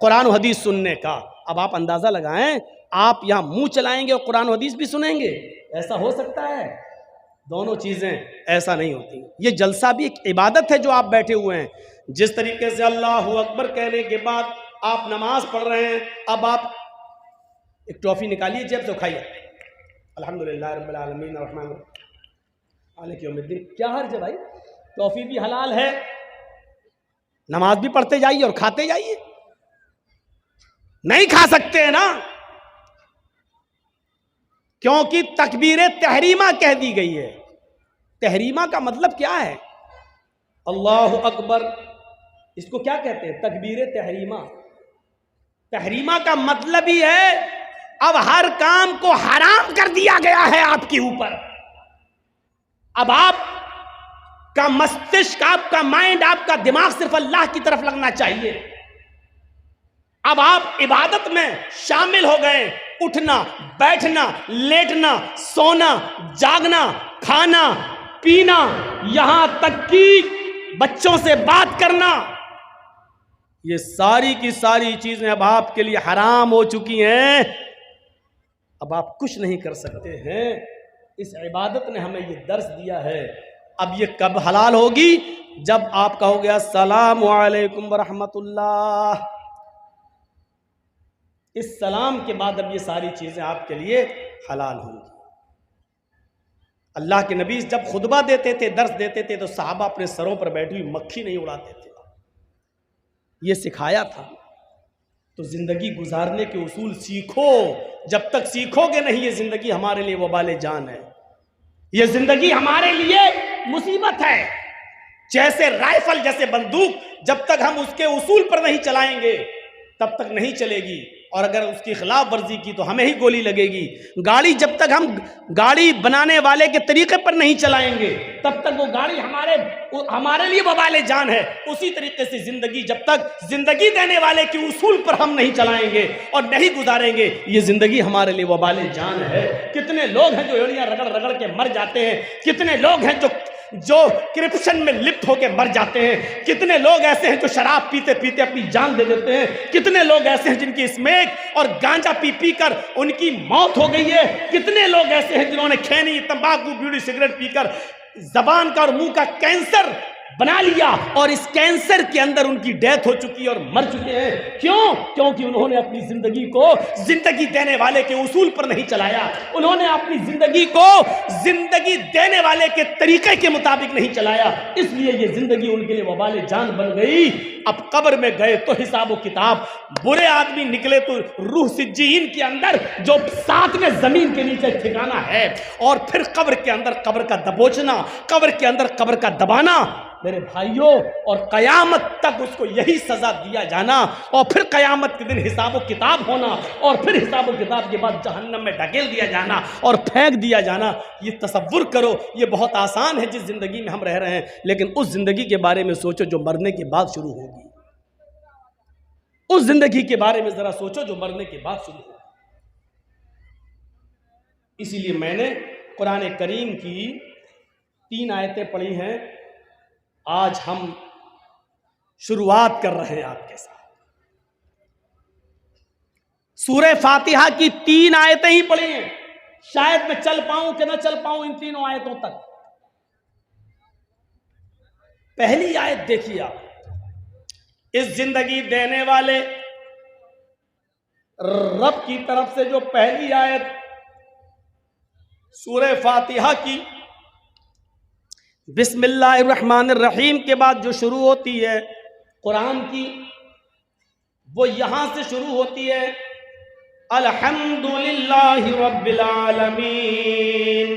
कुरान और हदीस सुनने का। अब आप अंदाजा लगाएं, आप यहां मुंह चलाएंगे और कुरान और हदीस भी सुनेंगे, ऐसा हो सकता है? दोनों चीजें ऐसा नहीं होती। ये जलसा भी एक इबादत है जो आप बैठे हुए हैं। जिस तरीके से अल्लाहु अकबर कहने के बाद आप नमाज पढ़ रहे हैं, अब आप एक टॉफी निकालिए जेब से खाइए, अल्हम्दुलिल्लाह रब्बिल आलमीन अर्रहमान मालिक यौमिद्दीन। क्या हर्ज है भाई? टॉफी भी हलाल है, नमाज भी पढ़ते जाइए और खाते जाइए। नहीं खा सकते हैं ना, क्योंकि तकबीर तहरीमा कह दी गई है। तहरीमा का मतलब क्या है? अल्लाहु अकबर, इसको क्या कहते हैं? तकबीर तहरीमा। तहरीमा का मतलब ही है अब हर काम को हराम कर दिया गया है आपके ऊपर। अब आप का मस्तिष्क, आपका माइंड, आपका दिमाग सिर्फ अल्लाह की तरफ लगना चाहिए। अब आप इबादत में शामिल हो गए। उठना, बैठना, लेटना, सोना, जागना, खाना, पीना, यहां तक कि बच्चों से बात करना, ये सारी की सारी चीजें अब आपके लिए हराम हो चुकी हैं। अब आप कुछ नहीं कर सकते हैं। इस इबादत ने हमें ये दर्स दिया है। अब ये कब हलाल होगी? जब आप कहोगे अस्सलामु अलैकुम व रहमतुल्लाह। इस सलाम के बाद अब ये सारी चीजें आपके लिए हलाल होंगी। अल्लाह के नबी जब खुतबा देते थे, दर्स देते थे, तो सहाबा अपने सरों पर बैठी हुई मक्खी नहीं उड़ाते थे। ये सिखाया था। तो जिंदगी गुजारने के उसूल सीखो। जब तक सीखोगे नहीं, ये जिंदगी हमारे लिए वबाले जान है, ये जिंदगी हमारे लिए मुसीबत है। जैसे राइफल, जैसे बंदूक, जब तक हम उसके उसूल पर नहीं चलाएंगे तब तक नहीं चलेगी, और अगर उसकी खिलाफ वर्जी की तो हमें ही गोली लगेगी। गाड़ी जब तक हम गाड़ी बनाने वाले के तरीके पर नहीं चलाएंगे तब तक वो गाड़ी हमारे लिए वबाले जान है। उसी तरीके से जिंदगी जब तक जिंदगी देने वाले के उसूल पर हम नहीं चलाएंगे और नहीं गुजारेंगे, ये जिंदगी हमारे लिए वबाले जान है। कितने लोग हैं जो एड़ियां रगड़ रगड़ के मर जाते हैं, कितने लोग हैं जो करप्शन में लिप्त होकर मर जाते हैं, कितने लोग ऐसे हैं जो शराब पीते पीते अपनी जान दे देते हैं, कितने लोग ऐसे हैं जिनकी स्मोक और गांजा पी पी कर उनकी मौत हो गई है, कितने लोग ऐसे हैं जिन्होंने खैनी, तंबाकू, बीड़ी, सिगरेट पीकर जबान का और मुंह का कैंसर बना लिया और इस कैंसर के अंदर उनकी डेथ हो चुकी है और मर चुके हैं। क्यों? क्योंकि उन्होंने अपनी जिंदगी को जिंदगी देने वाले के उसूल पर नहीं चलाया, उन्होंने अपनी जिंदगी को जिंदगी देने वाले के तरीके के मुताबिक नहीं चलाया, इसलिए ये जिंदगी उनके लिए वबाले जान बन गई। अब कब्र में गए तो हिसाब किताब, बुरे आदमी निकले तो रूह सिज्जीन के अंदर जो साथ में जमीन के नीचे ठिकाना है, और फिर कब्र के अंदर कब्र का दबोचना, कब्र के अंदर कब्र का दबाना मेरे भाइयों, और कयामत तक उसको यही सजा दिया जाना, और फिर कयामत के दिन हिसाब किताब होना, और फिर हिसाब किताब के बाद जहन्नम में ढकेल दिया जाना और फेंक दिया जाना। ये तसव्वुर करो, ये बहुत आसान है जिस जिंदगी में हम रह रहे हैं, लेकिन उस जिंदगी के बारे में सोचो जो मरने के बाद शुरू होगी। उस जिंदगी के बारे में जरा सोचो जो मरने के बाद शुरू होगी। इसीलिए मैंने कुरान करीम की 3 आयतें पढ़ी हैं। आज हम शुरुआत कर रहे हैं आपके साथ। सूरह फातिहा की 3 आयतें ही पढ़ी हैं। शायद मैं चल पाऊं कि ना चल पाऊं इन 3 आयतों तक। पहली आयत देखिए आप, इस जिंदगी देने वाले रब की तरफ से जो पहली आयत सूरह फातिहा की बिस्मिल्लाहिर्रहमानिर्रहीम के बाद जो शुरू होती है कुरान की, वो यहां से शुरू होती है अल्हम्दुलिल्लाहि रब्बिल आलमीन।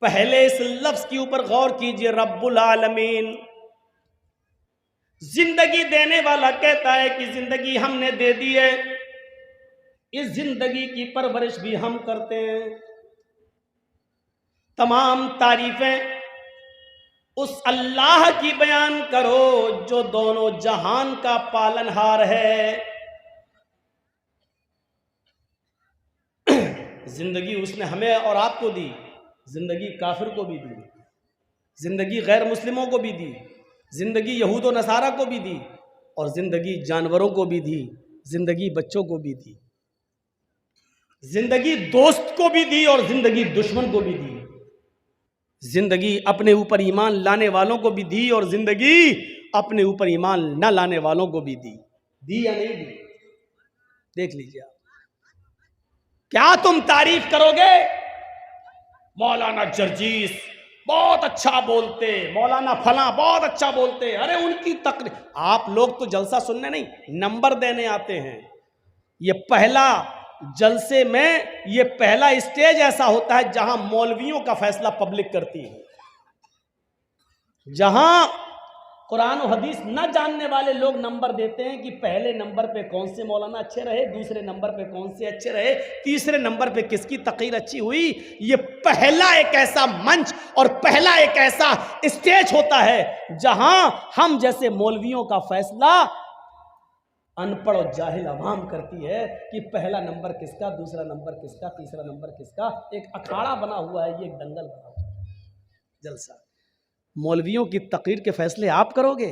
पहले इस लफ्ज के ऊपर गौर कीजिए, रब्बुल आलमीन। जिंदगी देने वाला कहता है कि जिंदगी हमने दे दी है, इस जिंदगी की परवरिश भी हम करते हैं। तमाम तारीफें उस अल्लाह की बयान करो जो दोनों जहान का पालनहार है। जिंदगी उसने हमें और आपको दी, जिंदगी काफिर को भी दी, जिंदगी गैर मुस्लिमों को भी दी, जिंदगी यहूद व नसारा को भी दी, और जिंदगी जानवरों को भी दी, जिंदगी बच्चों को भी दी, जिंदगी दोस्त को भी दी और जिंदगी दुश्मन को भी दी, जिंदगी अपने ऊपर ईमान लाने वालों को भी दी और जिंदगी अपने ऊपर ईमान न लाने वालों को भी दी। दी या नहीं दी? देख लीजिए आप। क्या तुम तारीफ करोगे? मौलाना जर्जीस बहुत अच्छा बोलते, मौलाना फला बहुत अच्छा बोलते, अरे उनकी तकरीर। आप लोग तो जलसा सुनने नहीं, नंबर देने आते हैं। ये पहला जलसे में ये पहला स्टेज ऐसा होता है जहां मौलवियों का फैसला पब्लिक करती है, जहां कुरान और हदीस न जानने वाले लोग नंबर देते हैं कि पहले नंबर पे कौन से मौलाना अच्छे रहे, दूसरे नंबर पे कौन से अच्छे रहे, तीसरे नंबर पे किसकी तकरीर अच्छी हुई। ये पहला एक ऐसा मंच और पहला एक ऐसा स्टेज होता है जहां हम जैसे मौलवियों का फैसला अनपढ़ और जाहिल अवाम करती है कि पहला नंबर किसका, दूसरा नंबर किसका, तीसरा नंबर किसका। एक अखाड़ा बना हुआ है, ये एक दंगल बना हुआ है, जलसा। मौलवियों की तकरीर के फैसले आप करोगे,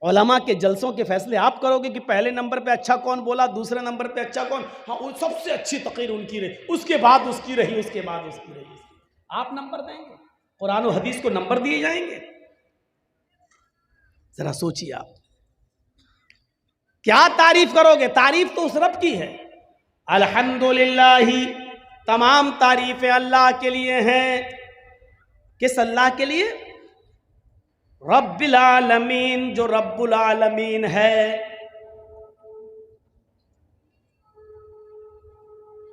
उलमा के जलसों के फैसले आप करोगे कि पहले नंबर पे अच्छा कौन बोला, दूसरे नंबर पे अच्छा कौन, हाँ वो सबसे अच्छी तकरीर उनकी रही, उसके बाद उसकी रही, उसके बाद उसकी रही। आप नंबर देंगे? कुरान और हदीस को नंबर दिए जाएंगे? जरा सोचिए आप, क्या तारीफ करोगे? तारीफ तो उस रब की है। अल्हम्दुलिल्लाह, तमाम तारीफें अल्लाह के लिए हैं। किस अल्लाह के लिए? रब्बिल आलमीन, जो रब्बुल आलमीन है,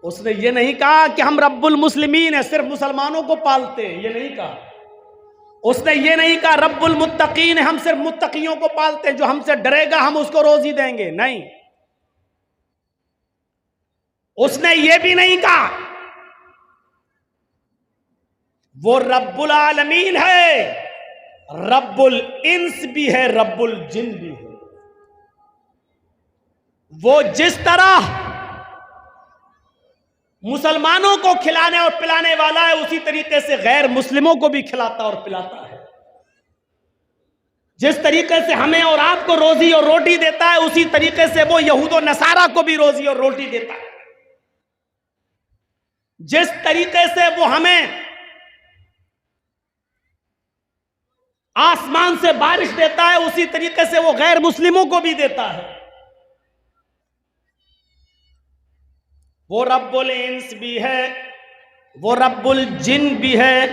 उसने ये नहीं कहा कि हम रब्बुल मुस्लिमीन है, सिर्फ मुसलमानों को पालते हैं, ये नहीं कहा। उसने ये नहीं कहा रब्बुल मुत्तकीन है, हम सिर्फ मुत्तकियों को पालते हैं, जो हमसे डरेगा हम उसको रोजी देंगे, नहीं। उसने ये भी नहीं कहा वो रब्बुल आलमीन है, रब्बुल इंस भी है, रब्बुल जिन भी है। वो जिस तरह मुसलमानों को खिलाने और पिलाने वाला है, उसी तरीके से गैर मुस्लिमों को भी खिलाता और पिलाता है। जिस तरीके से हमें और आपको रोजी और रोटी देता है, उसी तरीके से वो यहूद और नसारा को भी रोजी और रोटी देता है। जिस तरीके से वो हमें आसमान से बारिश देता है, उसी तरीके से वो गैर मुस्लिमों को भी देता है। वो रब्बुल इंस भी है, वो रब्बुल जिन भी है,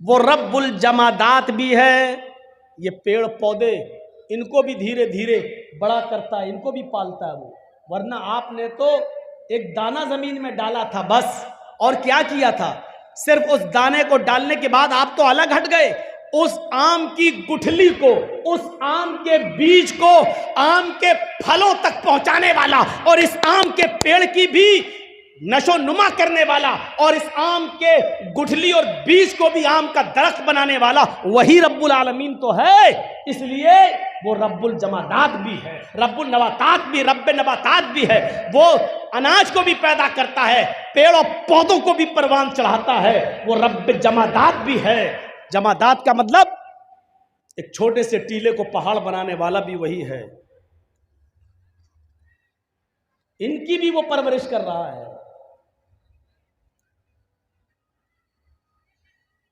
वो रब्बुल जमादात भी है। ये पेड़ पौधे, इनको भी धीरे धीरे बड़ा करता है, इनको भी पालता है वो। वरना आपने तो एक दाना जमीन में डाला था बस, और क्या किया था? सिर्फ उस दाने को डालने के बाद आप तो अलग हट गए। उस आम की गुठली को, उस आम के बीज को आम के फलों तक पहुंचाने वाला, और इस आम के पेड़ की भी नशो नुमा करने वाला, और इस आम के गुठली और बीज को भी आम का दरख्त बनाने वाला, वही रब्बुल आलमीन तो है। इसलिए वो रब्बुल जमादात भी है, रब्बुल नबातात भी, रब्बे नबातात भी है। वो अनाज को भी पैदा करता है, पेड़ और पौधों को भी परवान चढ़ाता है, वो रब्बे जमादात भी है। जमादात का मतलब एक छोटे से टीले को पहाड़ बनाने वाला भी वही है। इनकी भी वो परवरिश कर रहा है।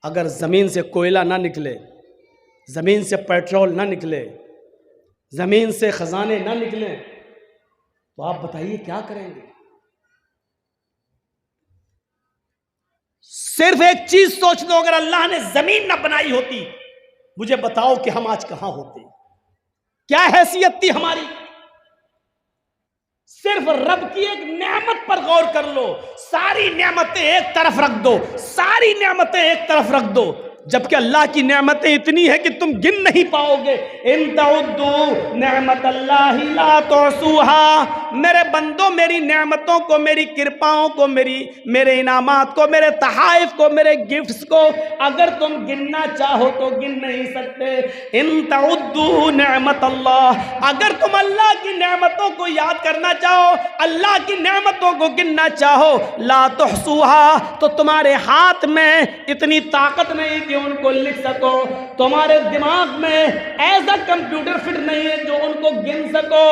अगर जमीन से कोयला ना निकले, जमीन से पेट्रोल ना निकले, जमीन से खजाने ना निकले, तो आप बताइए क्या करेंगे? सिर्फ एक चीज सोच लो, अगर अल्लाह ने जमीन ना बनाई होती, मुझे बताओ कि हम आज कहां होते? क्या हैसियत थी हमारी? सिर्फ रब की एक नेमत पर गौर कर लो। सारी नेमतें एक तरफ रख दो, सारी नेमतें एक तरफ रख दो, जबकि अल्लाह की नेमतें इतनी है कि तुम गिन नहीं पाओगे। इन तउद्दू नेमत अल्लाहि ला तुहसूहा। मेरे बंदो, मेरी नेमतों को, मेरी कृपाओं को, मेरे इनामात को, मेरे तहाइफ को, मेरे गिफ्ट्स को अगर तुम गिनना चाहो तो गिन नहीं सकते। इन तउद्दू नेमत अल्लाह, अगर तुम अल्लाह की नेमतों को याद करना चाहो, अल्लाह की नेमतों को गिनना चाहो, ला तुहसूहा, तो तुम्हारे हाथ में इतनी ताकत नहीं कि उनको लिख सको। तुम्हारे दिमाग में ऐसा कंप्यूटर फिट नहीं है जो उनको गिन सको।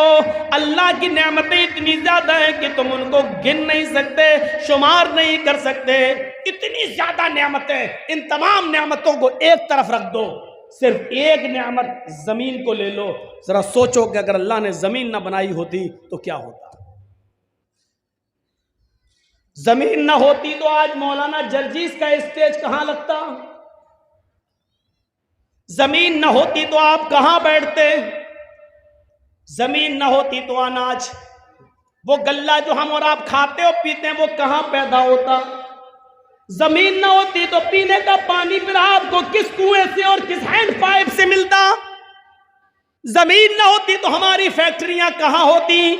अल्लाह की नेमतें इतनी ज्यादा है कि तुम उनको गिन नहीं सकते, शुमार नहीं कर सकते। इतनी ज्यादा नेमतें, इन तमाम नेमतों को एक तरफ रख दो, सिर्फ एक नेमत जमीन को ले लो। जरा सोचो कि अगर अल्लाह ने जमीन ना बनाई होती तो क्या होता? जमीन ना होती तो आज मौलाना जर्जीस का स्टेज कहां लगता? जमीन न होती तो आप कहां बैठते? जमीन न होती तो अनाज, वो गल्ला जो हम और आप खाते और पीते हैं, वो कहां पैदा होता? जमीन न होती तो पीने का पानी फिर आपको किस कुएं से और किस हैंड पाइप से मिलता? जमीन न होती तो हमारी फैक्ट्रियां कहां होती?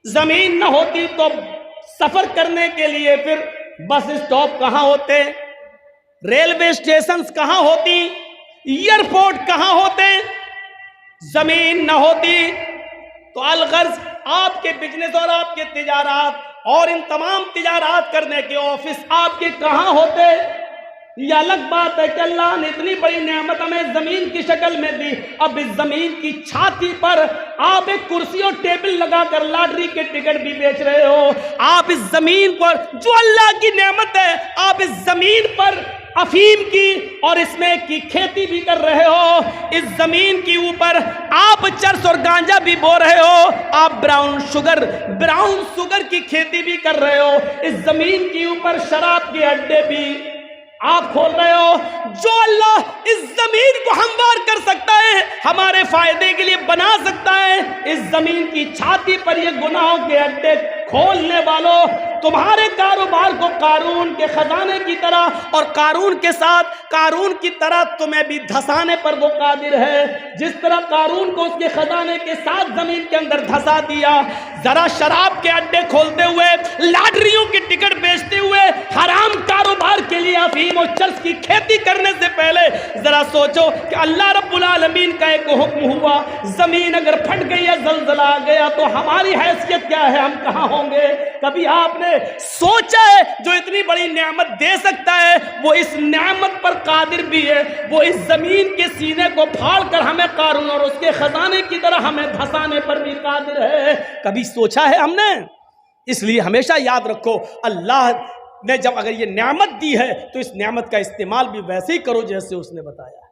जमीन न होती तो सफर करने के लिए फिर बस स्टॉप कहां होते? रेलवे स्टेशन कहां होती? एयरपोर्ट कहां होते? जमीन न होती तो अलगर्ज आपके बिजनेस और आपके तिजारात और इन तमाम तिजारात करने के ऑफिस आपके कहां होते? ये अलग बात है कि अल्लाह ने इतनी बड़ी नेमत हमें जमीन की शक्ल में दी। अब इस जमीन की छाती पर आप एक कुर्सी और टेबल लगाकर लॉटरी के टिकट भी बेच रहे हो। आप इस जमीन पर, जो अल्लाह की नेमत है, आप इस जमीन पर अफीम की और इसमें की खेती भी कर रहे हो। इस जमीन के ऊपर आप चरस और गांजा भी बो रहे हो। आप ब्राउन शुगर की खेती भी कर रहे हो। इस जमीन के ऊपर शराब के अड्डे भी आप खोल रहे हो, जो अल्लाह इस जमीन को हमवार कर सकता है, हमारे फायदे के लिए बना सकता है, इस जमीन की छाती पर ये गुनाहों के अड्डे खोलने वालों, तुम्हारे कारोबार को कारून के खजाने की तरह और कारून के साथ कारून की तरह तुम्हें भी धसाने पर वो कादिर है। जिस तरह कारून को उसके खजाने के साथ जमीन के अंदर धसा दिया, जरा शराब के अड्डे खोलते हुए, लॉटरियों की टिकट बेचते हुए, हराम कारोबार के लिए अफीम और चर्च की खेती करने से पहले जरा सोचो कि अल्लाह रब्बुल आलमीन का एक हुक्म हुआ, जमीन अगर फट गई या जलजला आ गया तो हमारी हैसियत क्या है, हम कहाँ होंगे? कभी आपने सोचा है जो इतनी बड़ी नेमत दे सकता है वो इस नेमत पर कादिर भी है, वो इस जमीन के सीने को फाड़ कर हमें कारून और उसके खजाने की तरह हमें धसाने पर भी कादिर है? कभी सोचा है हमने? इसलिए हमेशा याद रखो, अल्लाह ने जब अगर ये नेमत दी है तो इस नेमत का इस्तेमाल भी वैसे ही करो जैसे उसने बताया।